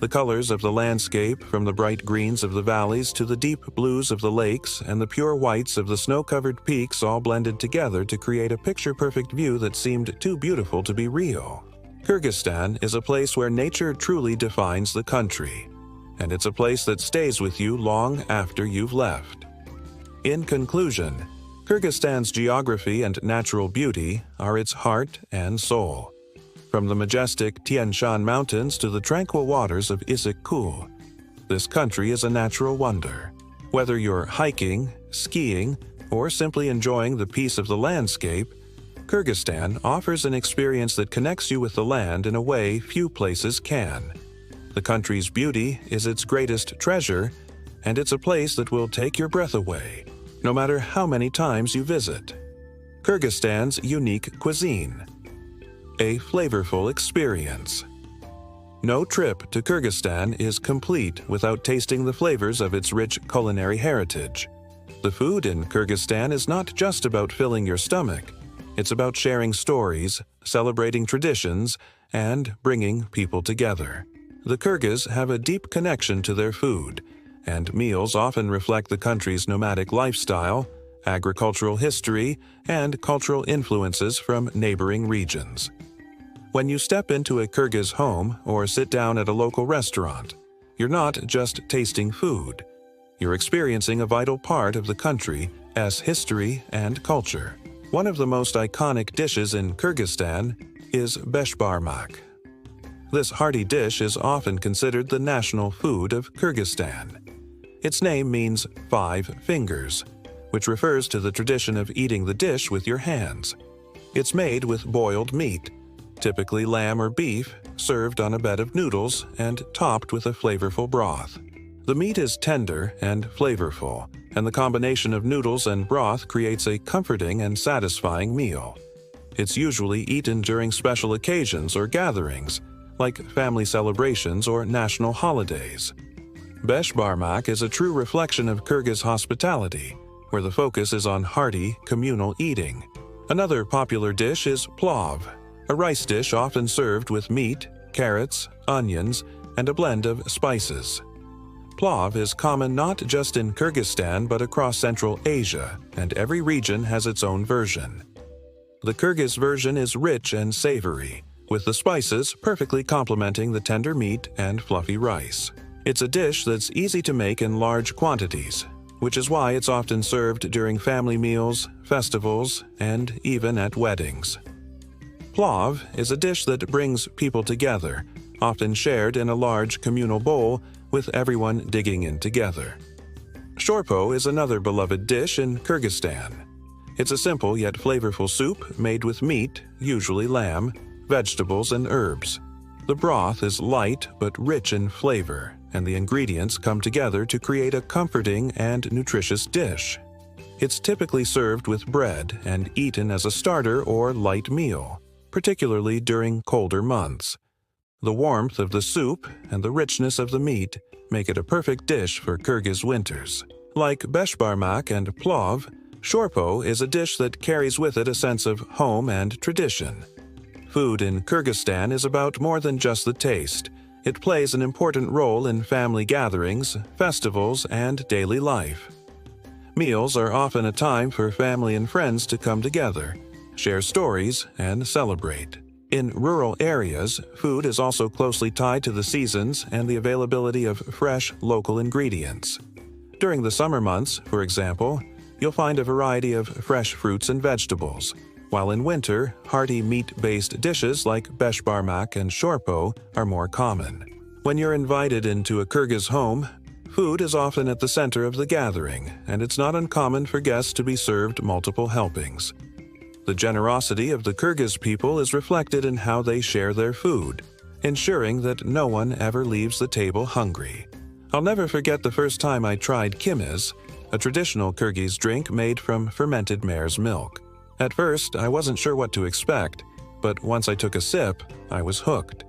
The colors of the landscape, from the bright greens of the valleys to the deep blues of the lakes and the pure whites of the snow-covered peaks, all blended together to create a picture-perfect view that seemed too beautiful to be real. Kyrgyzstan is a place where nature truly defines the country. and it's a place that stays with you long after you've left. In conclusion, Kyrgyzstan's geography and natural beauty are its heart and soul. From the majestic Tian Shan Mountains to the tranquil waters of Issyk-Kul, this country is a natural wonder. Whether you're hiking, skiing, or simply enjoying the peace of the landscape, Kyrgyzstan offers an experience that connects you with the land in a way few places can. The country's beauty is its greatest treasure, and it's a place that will take your breath away, no matter how many times you visit. Kyrgyzstan's unique cuisine. A flavorful experience. No trip to Kyrgyzstan is complete without tasting the flavors of its rich culinary heritage. The food in Kyrgyzstan is not just about filling your stomach. It's about sharing stories, celebrating traditions, and bringing people together. The Kyrgyz have a deep connection to their food, and meals often reflect the country's nomadic lifestyle, agricultural history, and cultural influences from neighboring regions. When you step into a Kyrgyz home or sit down at a local restaurant, you're not just tasting food. You're experiencing a vital part of the country's history and culture. One of the most iconic dishes in Kyrgyzstan is beshbarmak. This hearty dish is often considered the national food of Kyrgyzstan. Its name means 5 fingers, which refers to the tradition of eating the dish with your hands. It's made with boiled meat, typically lamb or beef, served on a bed of noodles and topped with a flavorful broth. The meat is tender and flavorful, and the combination of noodles and broth creates a comforting and satisfying meal. It's usually eaten during special occasions or gatherings, like family celebrations or national holidays. Beshbarmak is a true reflection of Kyrgyz hospitality, where the focus is on hearty, communal eating. Another popular dish is plov, a rice dish often served with meat, carrots, onions, and a blend of spices. Plov is common not just in Kyrgyzstan but across Central Asia, and every region has its own version. The Kyrgyz version is rich and savory, with the spices perfectly complementing the tender meat and fluffy rice. It's a dish that's easy to make in large quantities, which is why it's often served during family meals, festivals, and even at weddings. Plov is a dish that brings people together, often shared in a large communal bowl with everyone digging in together. Shorpo is another beloved dish in Kyrgyzstan. It's a simple yet flavorful soup made with meat, usually lamb, vegetables, and herbs. The broth is light but rich in flavor, and the ingredients come together to create a comforting and nutritious dish. It's typically served with bread and eaten as a starter or light meal, particularly during colder months. The warmth of the soup and the richness of the meat make it a perfect dish for Kyrgyz winters. Like beshbarmak and plov, shorpo is a dish that carries with it a sense of home and tradition. Food in Kyrgyzstan is about more than just the taste. It plays an important role in family gatherings, festivals, and daily life. Meals are often a time for family and friends to come together, share stories, and celebrate. In rural areas, food is also closely tied to the seasons and the availability of fresh, local ingredients. During the summer months, for example, you'll find a variety of fresh fruits and vegetables, while in winter, hearty meat-based dishes like beshbarmak and shorpo are more common. When you're invited into a Kyrgyz home, food is often at the center of the gathering, and it's not uncommon for guests to be served multiple helpings. The generosity of the Kyrgyz people is reflected in how they share their food, ensuring that no one ever leaves the table hungry. I'll never forget the first time I tried kymiz, a traditional Kyrgyz drink made from fermented mare's milk. At first, I wasn't sure what to expect, but once I took a sip, I was hooked.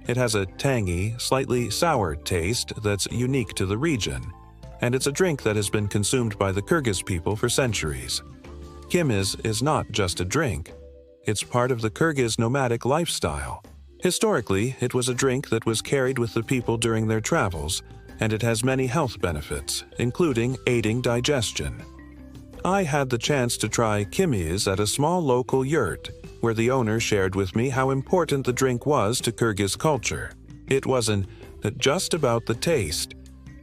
It has a tangy, slightly sour taste that's unique to the region, and it's a drink that has been consumed by the Kyrgyz people for centuries. Kymiz is not just a drink. It's part of the Kyrgyz nomadic lifestyle. Historically, it was a drink that was carried with the people during their travels, and it has many health benefits, including aiding digestion. I had the chance to try kymiz at a small local yurt, where the owner shared with me how important the drink was to Kyrgyz culture. It wasn't not just about the taste.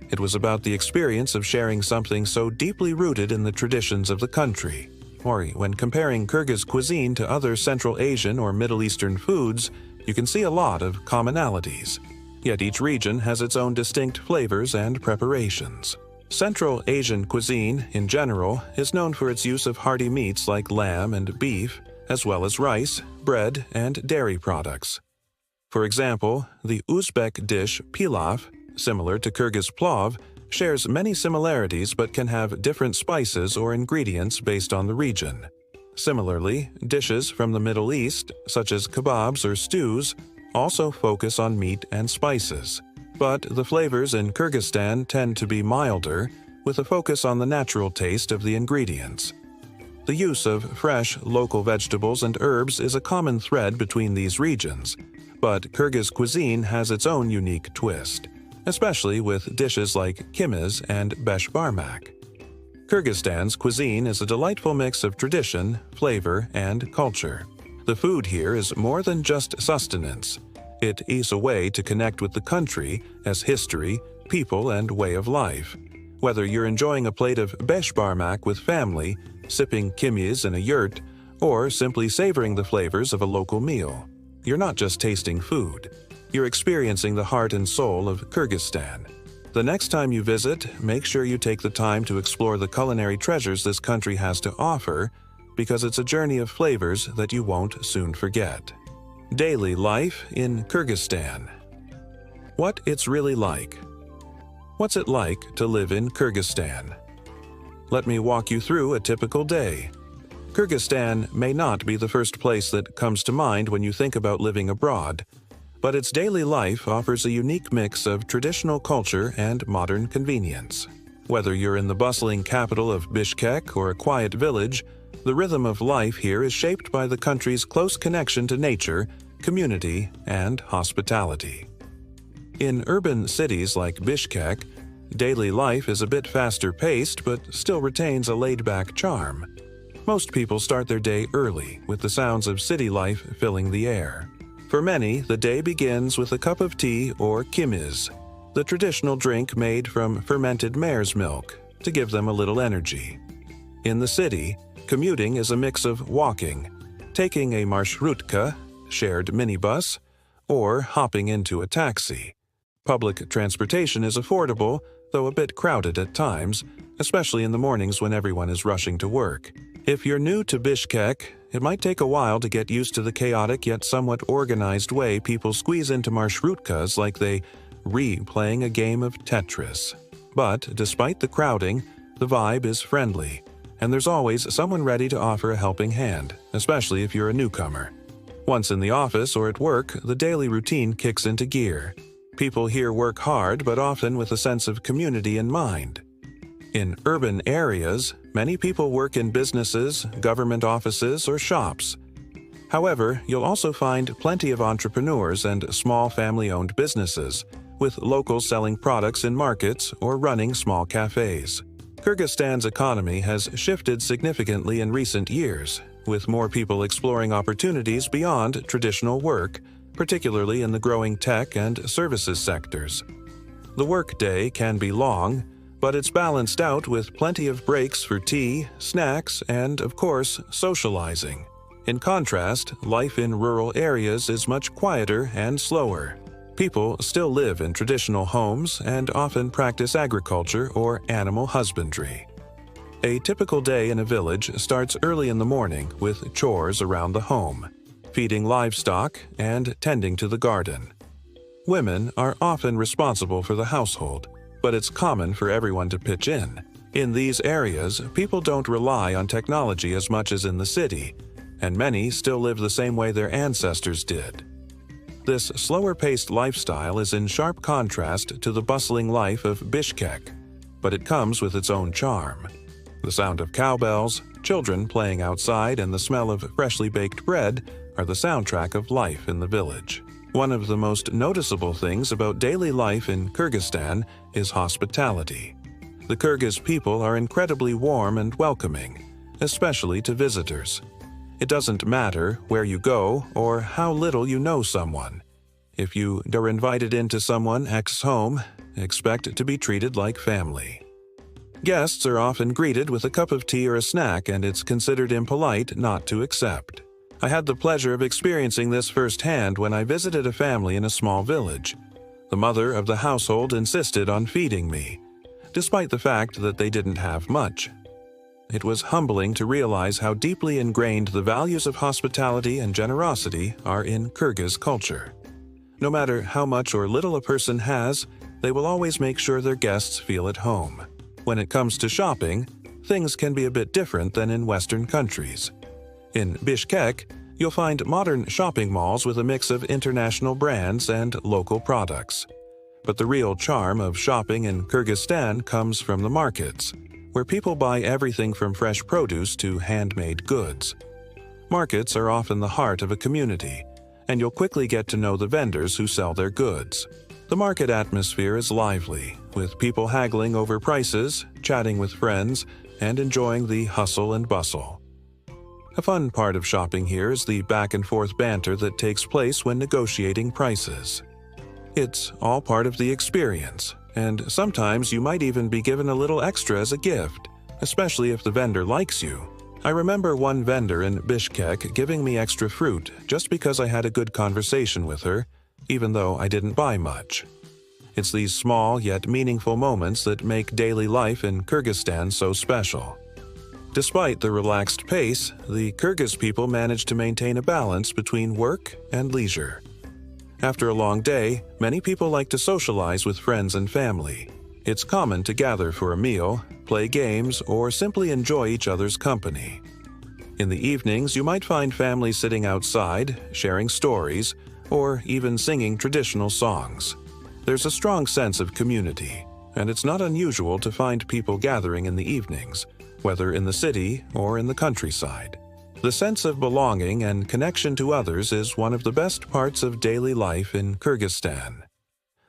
It was about the experience of sharing something so deeply rooted in the traditions of the country. Or when comparing Kyrgyz cuisine to other Central Asian or Middle Eastern foods, you can see a lot of commonalities. Yet each region has its own distinct flavors and preparations. Central Asian cuisine, in general, is known for its use of hearty meats like lamb and beef, as well as rice, bread, and dairy products. For example, the Uzbek dish pilaf, similar to Kyrgyz plov, shares many similarities but can have different spices or ingredients based on the region. Similarly, dishes from the Middle East, such as kebabs or stews, also focus on meat and spices. But the flavors in Kyrgyzstan tend to be milder, with a focus on the natural taste of the ingredients. The use of fresh, local vegetables and herbs is a common thread between these regions, but Kyrgyz cuisine has its own unique twist, especially with dishes like kimiz and beshbarmak. Kyrgyzstan's cuisine is a delightful mix of tradition, flavor, and culture. The food here is more than just sustenance. It is a way to connect with the country as history, people, and way of life. Whether you're enjoying a plate of beshbarmak with family, sipping kimiz in a yurt, or simply savoring the flavors of a local meal, you're not just tasting food. You're experiencing the heart and soul of Kyrgyzstan. The next time you visit, make sure you take the time to explore the culinary treasures this country has to offer, because it's a journey of flavors that you won't soon forget. Daily life in Kyrgyzstan. What it's really like. What's it like to live in Kyrgyzstan? Let me walk you through a typical day. Kyrgyzstan may not be the first place that comes to mind when you think about living abroad, but its daily life offers a unique mix of traditional culture and modern convenience. Whether you're in the bustling capital of Bishkek or a quiet village, the rhythm of life here is shaped by the country's close connection to nature, community, and hospitality. In urban cities like Bishkek, daily life is a bit faster paced but still retains a laid-back charm. Most people start their day early, with the sounds of city life filling the air. For many, the day begins with a cup of tea or kimiz, the traditional drink made from fermented mare's milk, to give them a little energy. In the city, commuting is a mix of walking, taking a marshrutka, shared minibus, or hopping into a taxi. Public transportation is affordable, though a bit crowded at times, especially in the mornings when everyone is rushing to work. If you're new to Bishkek, it might take a while to get used to the chaotic yet somewhat organized way people squeeze into marshrutkas like they playing a game of Tetris. But despite the crowding, the vibe is friendly, and there's always someone ready to offer a helping hand, especially if you're a newcomer. Once in the office or at work, the daily routine kicks into gear. People here work hard, but often with a sense of community in mind. In urban areas, many people work in businesses, government offices, or shops. However, you'll also find plenty of entrepreneurs and small family-owned businesses, with locals selling products in markets or running small cafes. Kyrgyzstan's economy has shifted significantly in recent years, with more people exploring opportunities beyond traditional work, particularly in the growing tech and services sectors. The workday can be long, but it's balanced out with plenty of breaks for tea, snacks, and, of course, socializing. In contrast, life in rural areas is much quieter and slower. People still live in traditional homes and often practice agriculture or animal husbandry. A typical day in a village starts early in the morning with chores around the home, feeding livestock and tending to the garden. Women are often responsible for the household, but it's common for everyone to pitch in. In these areas, people don't rely on technology as much as in the city, and many still live the same way their ancestors did. This slower-paced lifestyle is in sharp contrast to the bustling life of Bishkek, but it comes with its own charm. The sound of cowbells, children playing outside, and the smell of freshly baked bread are the soundtrack of life in the village. One of the most noticeable things about daily life in Kyrgyzstan is hospitality. The Kyrgyz people are incredibly warm and welcoming, especially to visitors. It doesn't matter where you go or how little you know someone. If you are invited into someone X's home, expect to be treated like family. Guests are often greeted with a cup of tea or a snack, and it's considered impolite not to accept. I had the pleasure of experiencing this firsthand when I visited a family in a small village. The mother of the household insisted on feeding me, despite the fact that they didn't have much. It was humbling to realize how deeply ingrained the values of hospitality and generosity are in Kyrgyz culture. No matter how much or little a person has, they will always make sure their guests feel at home. When it comes to shopping, things can be a bit different than in Western countries. In Bishkek, you'll find modern shopping malls with a mix of international brands and local products. But the real charm of shopping in Kyrgyzstan comes from the markets, where people buy everything from fresh produce to handmade goods. Markets are often the heart of a community, and you'll quickly get to know the vendors who sell their goods. The market atmosphere is lively, with people haggling over prices, chatting with friends, and enjoying the hustle and bustle. A fun part of shopping here is the back-and-forth banter that takes place when negotiating prices. It's all part of the experience, and sometimes you might even be given a little extra as a gift, especially if the vendor likes you. I remember one vendor in Bishkek giving me extra fruit just because I had a good conversation with her, even though I didn't buy much. It's these small yet meaningful moments that make daily life in Kyrgyzstan so special. Despite the relaxed pace, the Kyrgyz people manage to maintain a balance between work and leisure. After a long day, many people like to socialize with friends and family. It's common to gather for a meal, play games, or simply enjoy each other's company. In the evenings, you might find families sitting outside, sharing stories, or even singing traditional songs. There's a strong sense of community, and it's not unusual to find people gathering in the evenings, whether in the city or in the countryside. The sense of belonging and connection to others is one of the best parts of daily life in Kyrgyzstan.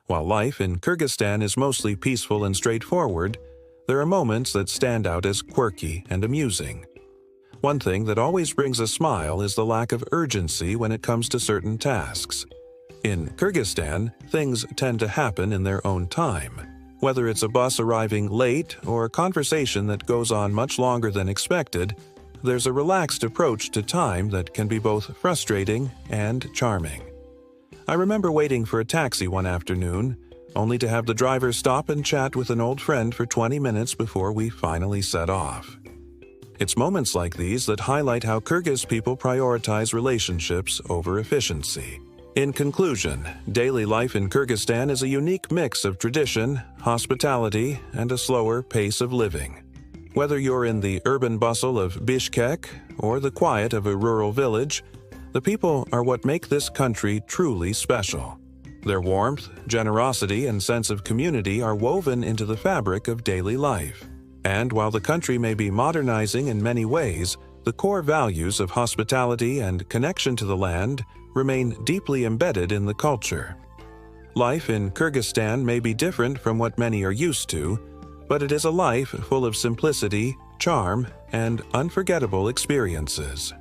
While life in Kyrgyzstan is mostly peaceful and straightforward, there are moments that stand out as quirky and amusing. One thing that always brings a smile is the lack of urgency when it comes to certain tasks. In Kyrgyzstan, things tend to happen in their own time. Whether it's a bus arriving late or a conversation that goes on much longer than expected, there's a relaxed approach to time that can be both frustrating and charming. I remember waiting for a taxi one afternoon, only to have the driver stop and chat with an old friend for 20 minutes before we finally set off. It's moments like these that highlight how Kyrgyz people prioritize relationships over efficiency. In conclusion, daily life in Kyrgyzstan is a unique mix of tradition, hospitality, and a slower pace of living. Whether you're in the urban bustle of Bishkek or the quiet of a rural village, the people are what make this country truly special. Their warmth, generosity, and sense of community are woven into the fabric of daily life. And while the country may be modernizing in many ways, the core values of hospitality and connection to the land remain deeply embedded in the culture. Life in Kyrgyzstan may be different from what many are used to, but it is a life full of simplicity, charm, and unforgettable experiences.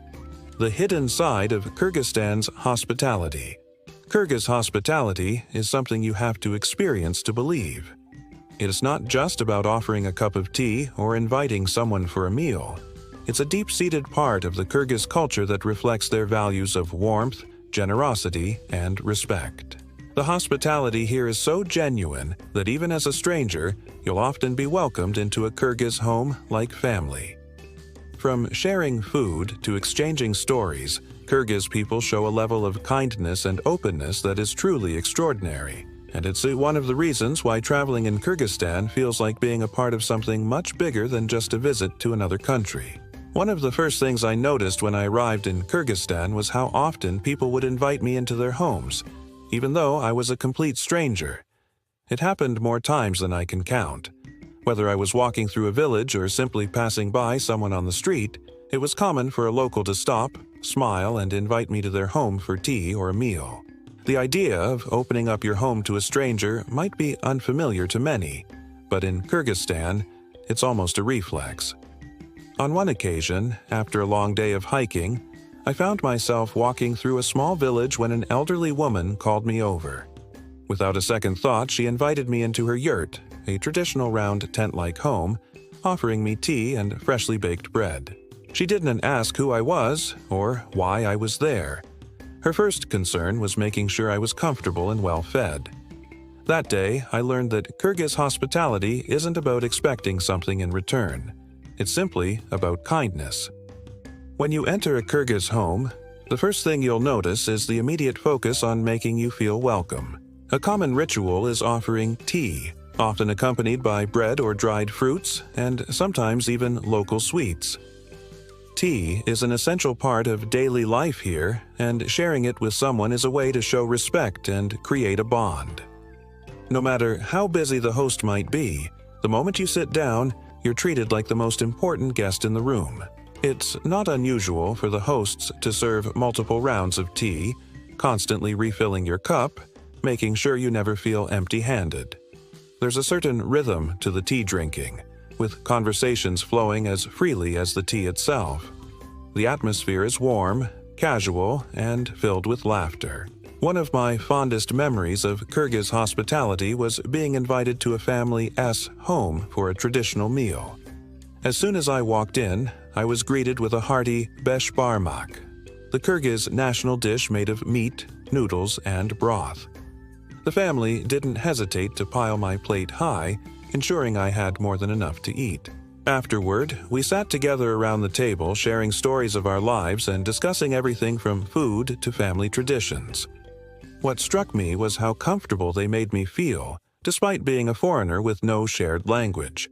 The hidden side of Kyrgyzstan's hospitality. Kyrgyz hospitality is something you have to experience to believe. It is not just about offering a cup of tea or inviting someone for a meal. It's a deep-seated part of the Kyrgyz culture that reflects their values of warmth, generosity, and respect. The hospitality here is so genuine that even as a stranger, you'll often be welcomed into a Kyrgyz home like family. From sharing food to exchanging stories, Kyrgyz people show a level of kindness and openness that is truly extraordinary. And it's one of the reasons why traveling in Kyrgyzstan feels like being a part of something much bigger than just a visit to another country. One of the first things I noticed when I arrived in Kyrgyzstan was how often people would invite me into their homes, even though I was a complete stranger. It happened more times than I can count. Whether I was walking through a village or simply passing by someone on the street, it was common for a local to stop, smile, and invite me to their home for tea or a meal. The idea of opening up your home to a stranger might be unfamiliar to many, but in Kyrgyzstan, it's almost a reflex. On one occasion, after a long day of hiking, I found myself walking through a small village when an elderly woman called me over. Without a second thought, she invited me into her yurt, a traditional round tent-like home, offering me tea and freshly baked bread. She didn't ask who I was or why I was there. Her first concern was making sure I was comfortable and well-fed. That day, I learned that Kyrgyz hospitality isn't about expecting something in return. It's simply about kindness. When you enter a Kyrgyz home, the first thing you'll notice is the immediate focus on making you feel welcome. A common ritual is offering tea, often accompanied by bread or dried fruits, and sometimes even local sweets. Tea is an essential part of daily life here, and sharing it with someone is a way to show respect and create a bond. No matter how busy the host might be, the moment you sit down, you're treated like the most important guest in the room. It's not unusual for the hosts to serve multiple rounds of tea, constantly refilling your cup, making sure you never feel empty-handed. There's a certain rhythm to the tea drinking, with conversations flowing as freely as the tea itself. The atmosphere is warm, casual, and filled with laughter. One of my fondest memories of Kyrgyz hospitality was being invited to a family's home for a traditional meal. As soon as I walked in, I was greeted with a hearty beshbarmak, the Kyrgyz national dish made of meat, noodles, and broth. The family didn't hesitate to pile my plate high, ensuring I had more than enough to eat. Afterward, we sat together around the table sharing stories of our lives and discussing everything from food to family traditions. What struck me was how comfortable they made me feel, despite being a foreigner with no shared language.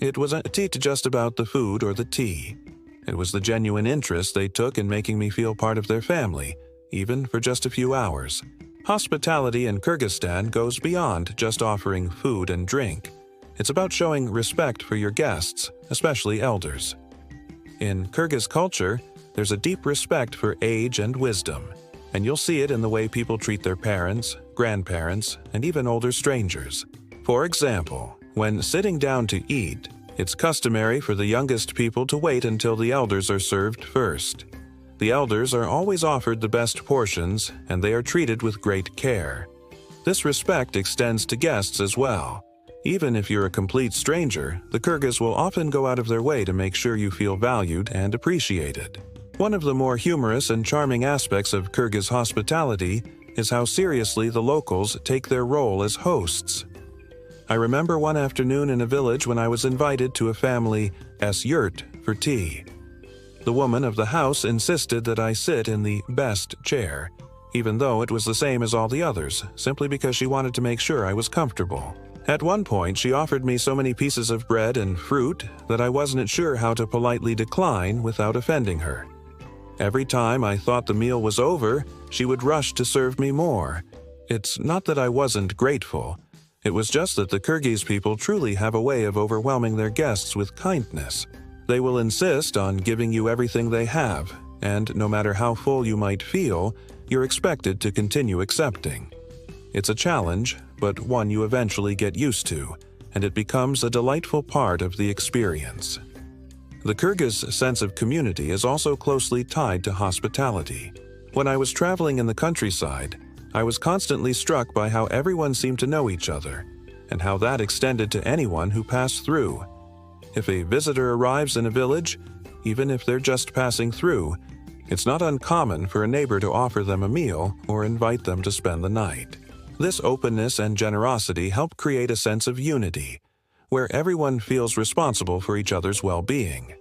It wasn't just about the food or the tea. It was the genuine interest they took in making me feel part of their family, even for just a few hours. Hospitality in Kyrgyzstan goes beyond just offering food and drink. It's about showing respect for your guests, especially elders. In Kyrgyz culture, there's a deep respect for age and wisdom, and you'll see it in the way people treat their parents, grandparents, and even older strangers. For example, when sitting down to eat, it's customary for the youngest people to wait until the elders are served first. The elders are always offered the best portions, and they are treated with great care. This respect extends to guests as well. Even if you're a complete stranger, the Kyrgyz will often go out of their way to make sure you feel valued and appreciated. One of the more humorous and charming aspects of Kyrgyz hospitality is how seriously the locals take their role as hosts. I remember one afternoon in a village when I was invited to a family's yurt for tea. The woman of the house insisted that I sit in the best chair, even though it was the same as all the others, simply because she wanted to make sure I was comfortable. At one point, she offered me so many pieces of bread and fruit that I wasn't sure how to politely decline without offending her. Every time I thought the meal was over, she would rush to serve me more. It's not that I wasn't grateful. It was just that the Kyrgyz people truly have a way of overwhelming their guests with kindness. They will insist on giving you everything they have, and no matter how full you might feel, you're expected to continue accepting. It's a challenge, but one you eventually get used to, and it becomes a delightful part of the experience. The Kyrgyz sense of community is also closely tied to hospitality. When I was traveling in the countryside, I was constantly struck by how everyone seemed to know each other, and how that extended to anyone who passed through. If a visitor arrives in a village, even if they're just passing through, it's not uncommon for a neighbor to offer them a meal or invite them to spend the night. This openness and generosity help create a sense of unity, where everyone feels responsible for each other's well-being.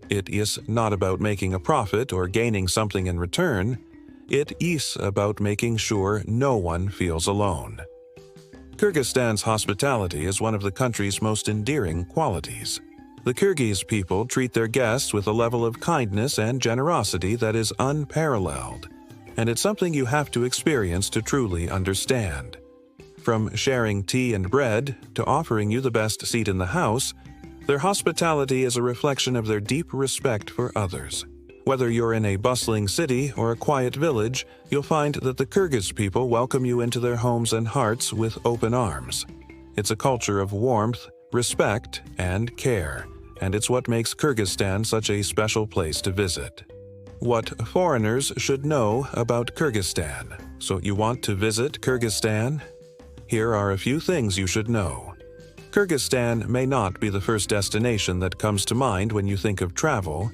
It is not about making a profit or gaining something in return. It is about making sure no one feels alone. Kyrgyzstan's hospitality is one of the country's most endearing qualities. The Kyrgyz people treat their guests with a level of kindness and generosity that is unparalleled, and it's something you have to experience to truly understand. From sharing tea and bread to offering you the best seat in the house, their hospitality is a reflection of their deep respect for others. Whether you're in a bustling city or a quiet village, you'll find that the Kyrgyz people welcome you into their homes and hearts with open arms. It's a culture of warmth, respect, and care, and it's what makes Kyrgyzstan such a special place to visit. What foreigners should know about Kyrgyzstan. So you want to visit Kyrgyzstan? Here are a few things you should know. Kyrgyzstan may not be the first destination that comes to mind when you think of travel,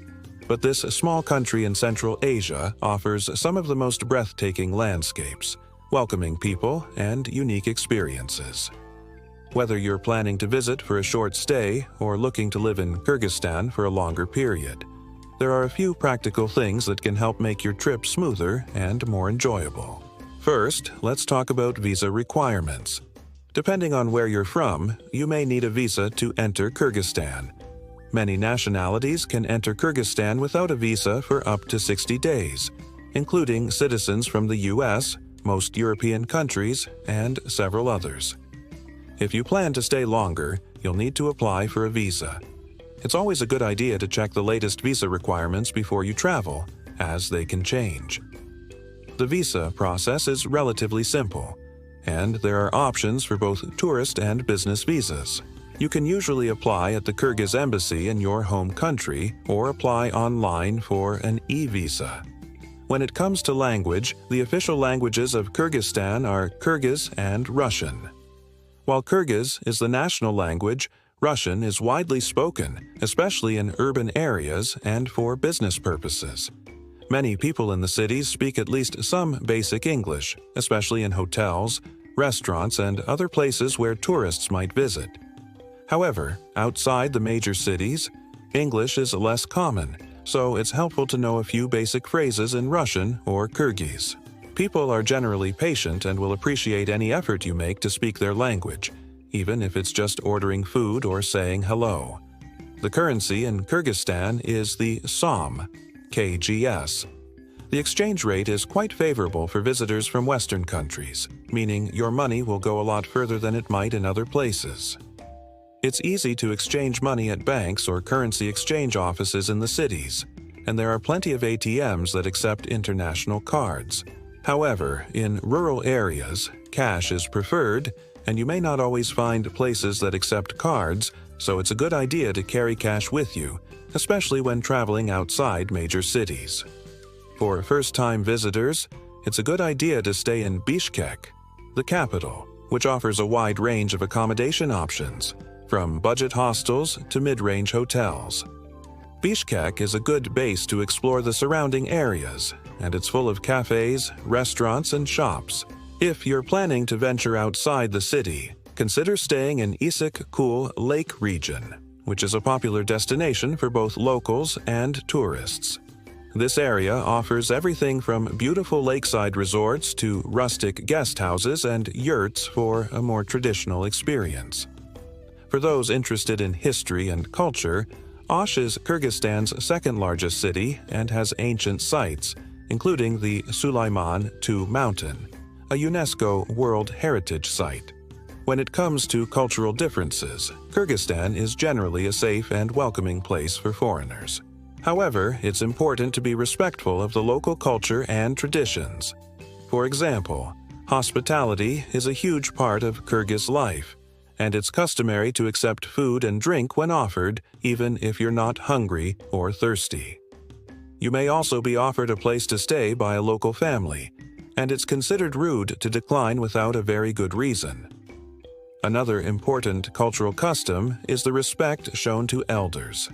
but this small country in Central Asia offers some of the most breathtaking landscapes, welcoming people, and unique experiences. Whether you're planning to visit for a short stay or looking to live in Kyrgyzstan for a longer period, there are a few practical things that can help make your trip smoother and more enjoyable. First, let's talk about visa requirements. Depending on where you're from, you may need a visa to enter Kyrgyzstan. Many nationalities can enter Kyrgyzstan without a visa for up to 60 days, including citizens from the US, most European countries, and several others. If you plan to stay longer, you'll need to apply for a visa. It's always a good idea to check the latest visa requirements before you travel, as they can change. The visa process is relatively simple, and there are options for both tourist and business visas. You can usually apply at the Kyrgyz embassy in your home country or apply online for an e-visa. When it comes to language, the official languages of Kyrgyzstan are Kyrgyz and Russian. While Kyrgyz is the national language, Russian is widely spoken, especially in urban areas and for business purposes. Many people in the cities speak at least some basic English, especially in hotels, restaurants, and other places where tourists might visit. However, outside the major cities, English is less common, so it's helpful to know a few basic phrases in Russian or Kyrgyz. People are generally patient and will appreciate any effort you make to speak their language, even if it's just ordering food or saying hello. The currency in Kyrgyzstan is the som, KGS. The exchange rate is quite favorable for visitors from Western countries, meaning your money will go a lot further than it might in other places. It's easy to exchange money at banks or currency exchange offices in the cities, and there are plenty of ATMs that accept international cards. However, in rural areas, cash is preferred, and you may not always find places that accept cards, so it's a good idea to carry cash with you, especially when traveling outside major cities. For first-time visitors, it's a good idea to stay in Bishkek, the capital, which offers a wide range of accommodation options, from budget hostels to mid-range hotels. Bishkek is a good base to explore the surrounding areas, and it's full of cafes, restaurants, and shops. If you're planning to venture outside the city, consider staying in Issyk-Kul Lake region, which is a popular destination for both locals and tourists. This area offers everything from beautiful lakeside resorts to rustic guest houses and yurts for a more traditional experience. For those interested in history and culture, Osh is Kyrgyzstan's second-largest city and has ancient sites, including the Sulayman II Mountain, a UNESCO World Heritage Site. When it comes to cultural differences, Kyrgyzstan is generally a safe and welcoming place for foreigners. However, it's important to be respectful of the local culture and traditions. For example, hospitality is a huge part of Kyrgyz life, and it's customary to accept food and drink when offered, even if you're not hungry or thirsty. You may also be offered a place to stay by a local family, and it's considered rude to decline without a very good reason. Another important cultural custom is the respect shown to elders.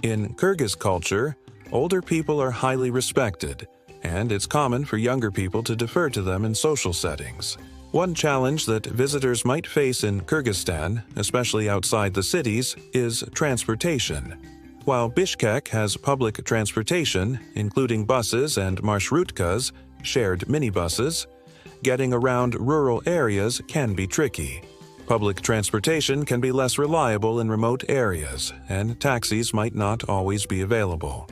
In Kyrgyz culture, older people are highly respected, and it's common for younger people to defer to them in social settings. One challenge that visitors might face in Kyrgyzstan, especially outside the cities, is transportation. While Bishkek has public transportation, including buses and marshrutkas, shared minibuses, getting around rural areas can be tricky. Public transportation can be less reliable in remote areas, and taxis might not always be available.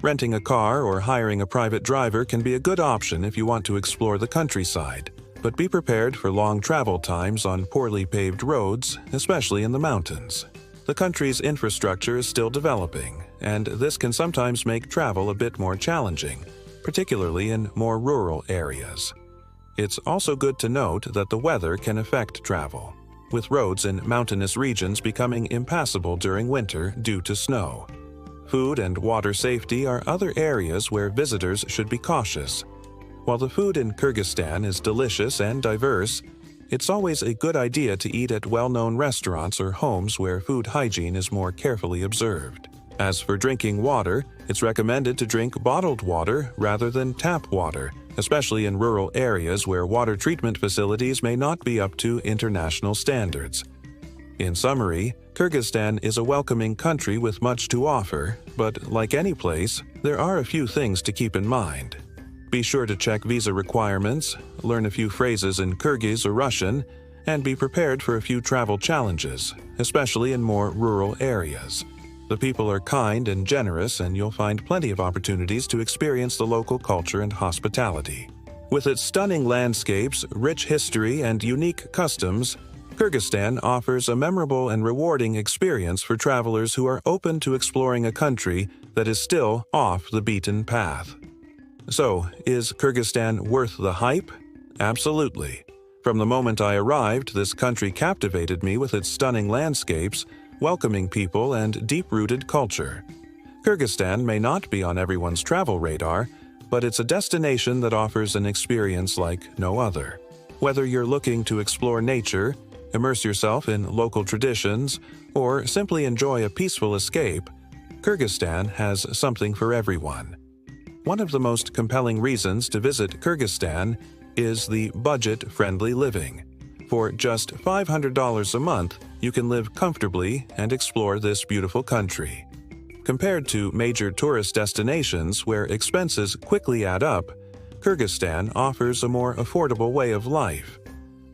Renting a car or hiring a private driver can be a good option if you want to explore the countryside, but be prepared for long travel times on poorly paved roads, especially in the mountains. The country's infrastructure is still developing, and this can sometimes make travel a bit more challenging, particularly in more rural areas. It's also good to note that the weather can affect travel, with roads in mountainous regions becoming impassable during winter due to snow. food and water safety are other areas where visitors should be cautious. While the food in Kyrgyzstan is delicious and diverse, it's always a good idea to eat at well-known restaurants or homes where food hygiene is more carefully observed. As for drinking water, it's recommended to drink bottled water rather than tap water, especially in rural areas where water treatment facilities may not be up to international standards. In summary, Kyrgyzstan is a welcoming country with much to offer, but like any place, there are a few things to keep in mind. Be sure to check visa requirements, learn a few phrases in Kyrgyz or Russian, and be prepared for a few travel challenges, especially in more rural areas. The people are kind and generous, and you'll find plenty of opportunities to experience the local culture and hospitality. With its stunning landscapes, rich history, and unique customs, Kyrgyzstan offers a memorable and rewarding experience for travelers who are open to exploring a country that is still off the beaten path. So, is Kyrgyzstan worth the hype? Absolutely. From the moment I arrived, this country captivated me with its stunning landscapes, welcoming people, and deep-rooted culture. Kyrgyzstan may not be on everyone's travel radar, but it's a destination that offers an experience like no other. Whether you're looking to explore nature, immerse yourself in local traditions, or simply enjoy a peaceful escape, Kyrgyzstan has something for everyone. One of the most compelling reasons to visit Kyrgyzstan is the budget-friendly living. For just $500 a month, you can live comfortably and explore this beautiful country. Compared to major tourist destinations where expenses quickly add up, Kyrgyzstan offers a more affordable way of life.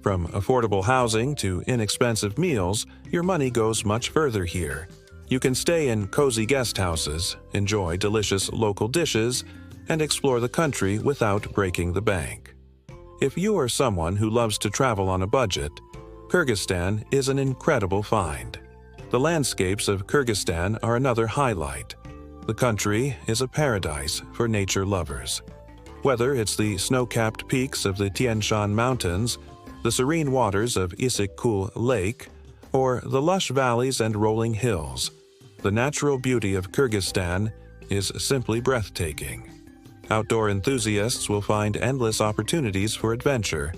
From affordable housing to inexpensive meals, your money goes much further here. You can stay in cozy guest houses, enjoy delicious local dishes, and explore the country without breaking the bank. If you are someone who loves to travel on a budget, Kyrgyzstan is an incredible find. The landscapes of Kyrgyzstan are another highlight. The country is a paradise for nature lovers. Whether it's the snow-capped peaks of the Tian Shan Mountains, the serene waters of Issyk-Kul Lake, or the lush valleys and rolling hills, the natural beauty of Kyrgyzstan is simply breathtaking. Outdoor enthusiasts will find endless opportunities for adventure,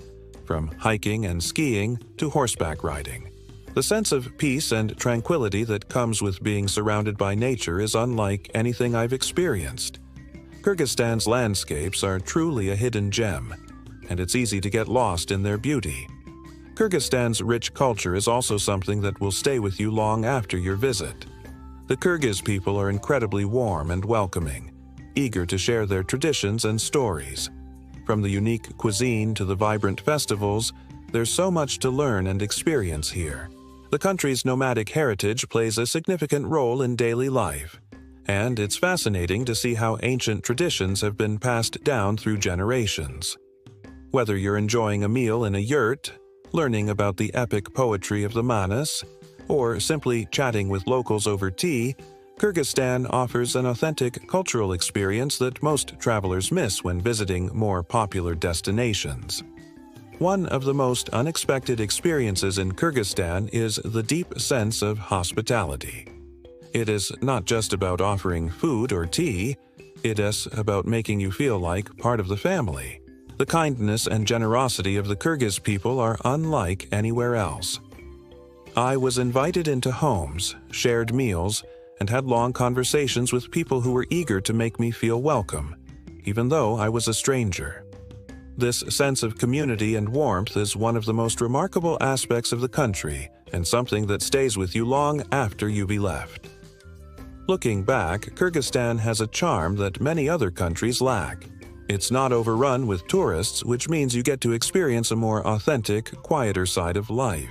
from hiking and skiing to horseback riding. The sense of peace and tranquility that comes with being surrounded by nature is unlike anything I've experienced. Kyrgyzstan's landscapes are truly a hidden gem, and it's easy to get lost in their beauty. Kyrgyzstan's rich culture is also something that will stay with you long after your visit. The Kyrgyz people are incredibly warm and welcoming, eager to share their traditions and stories. From the unique cuisine to the vibrant festivals, there's so much to learn and experience here. The country's nomadic heritage plays a significant role in daily life, and it's fascinating to see how ancient traditions have been passed down through generations. Whether you're enjoying a meal in a yurt, learning about the epic poetry of the Manas, or simply chatting with locals over tea, Kyrgyzstan offers an authentic cultural experience that most travelers miss when visiting more popular destinations. One of the most unexpected experiences in Kyrgyzstan is the deep sense of hospitality. It is not just about offering food or tea, it is about making you feel like part of the family. The kindness and generosity of the Kyrgyz people are unlike anywhere else. I was invited into homes, shared meals, and had long conversations with people who were eager to make me feel welcome, even though I was a stranger. This sense of community and warmth is one of the most remarkable aspects of the country and something that stays with you long after you be left. Looking back, Kyrgyzstan has a charm that many other countries lack. It's not overrun with tourists, which means you get to experience a more authentic, quieter side of life.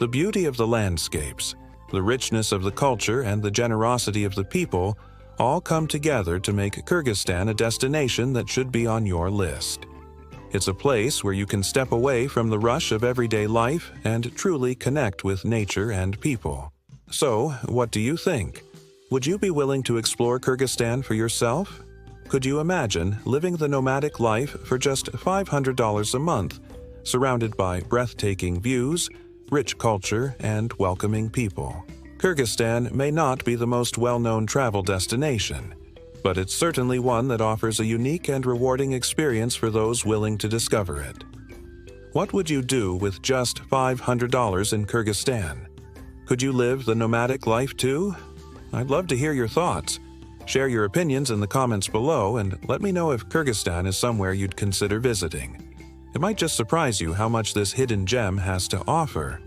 The beauty of the landscapes, the richness of the culture, and the generosity of the people all come together to make Kyrgyzstan a destination that should be on your list. It's a place where you can step away from the rush of everyday life and truly connect with nature and people. So, what do you think? Would you be willing to explore Kyrgyzstan for yourself? Could you imagine living the nomadic life for just $500 a month, surrounded by breathtaking views, rich culture, and welcoming people? Kyrgyzstan may not be the most well-known travel destination, but it's certainly one that offers a unique and rewarding experience for those willing to discover it. What would you do with just $500 in Kyrgyzstan? Could you live the nomadic life too? I'd love to hear your thoughts. Share your opinions in the comments below and let me know if Kyrgyzstan is somewhere you'd consider visiting. It might just surprise you how much this hidden gem has to offer.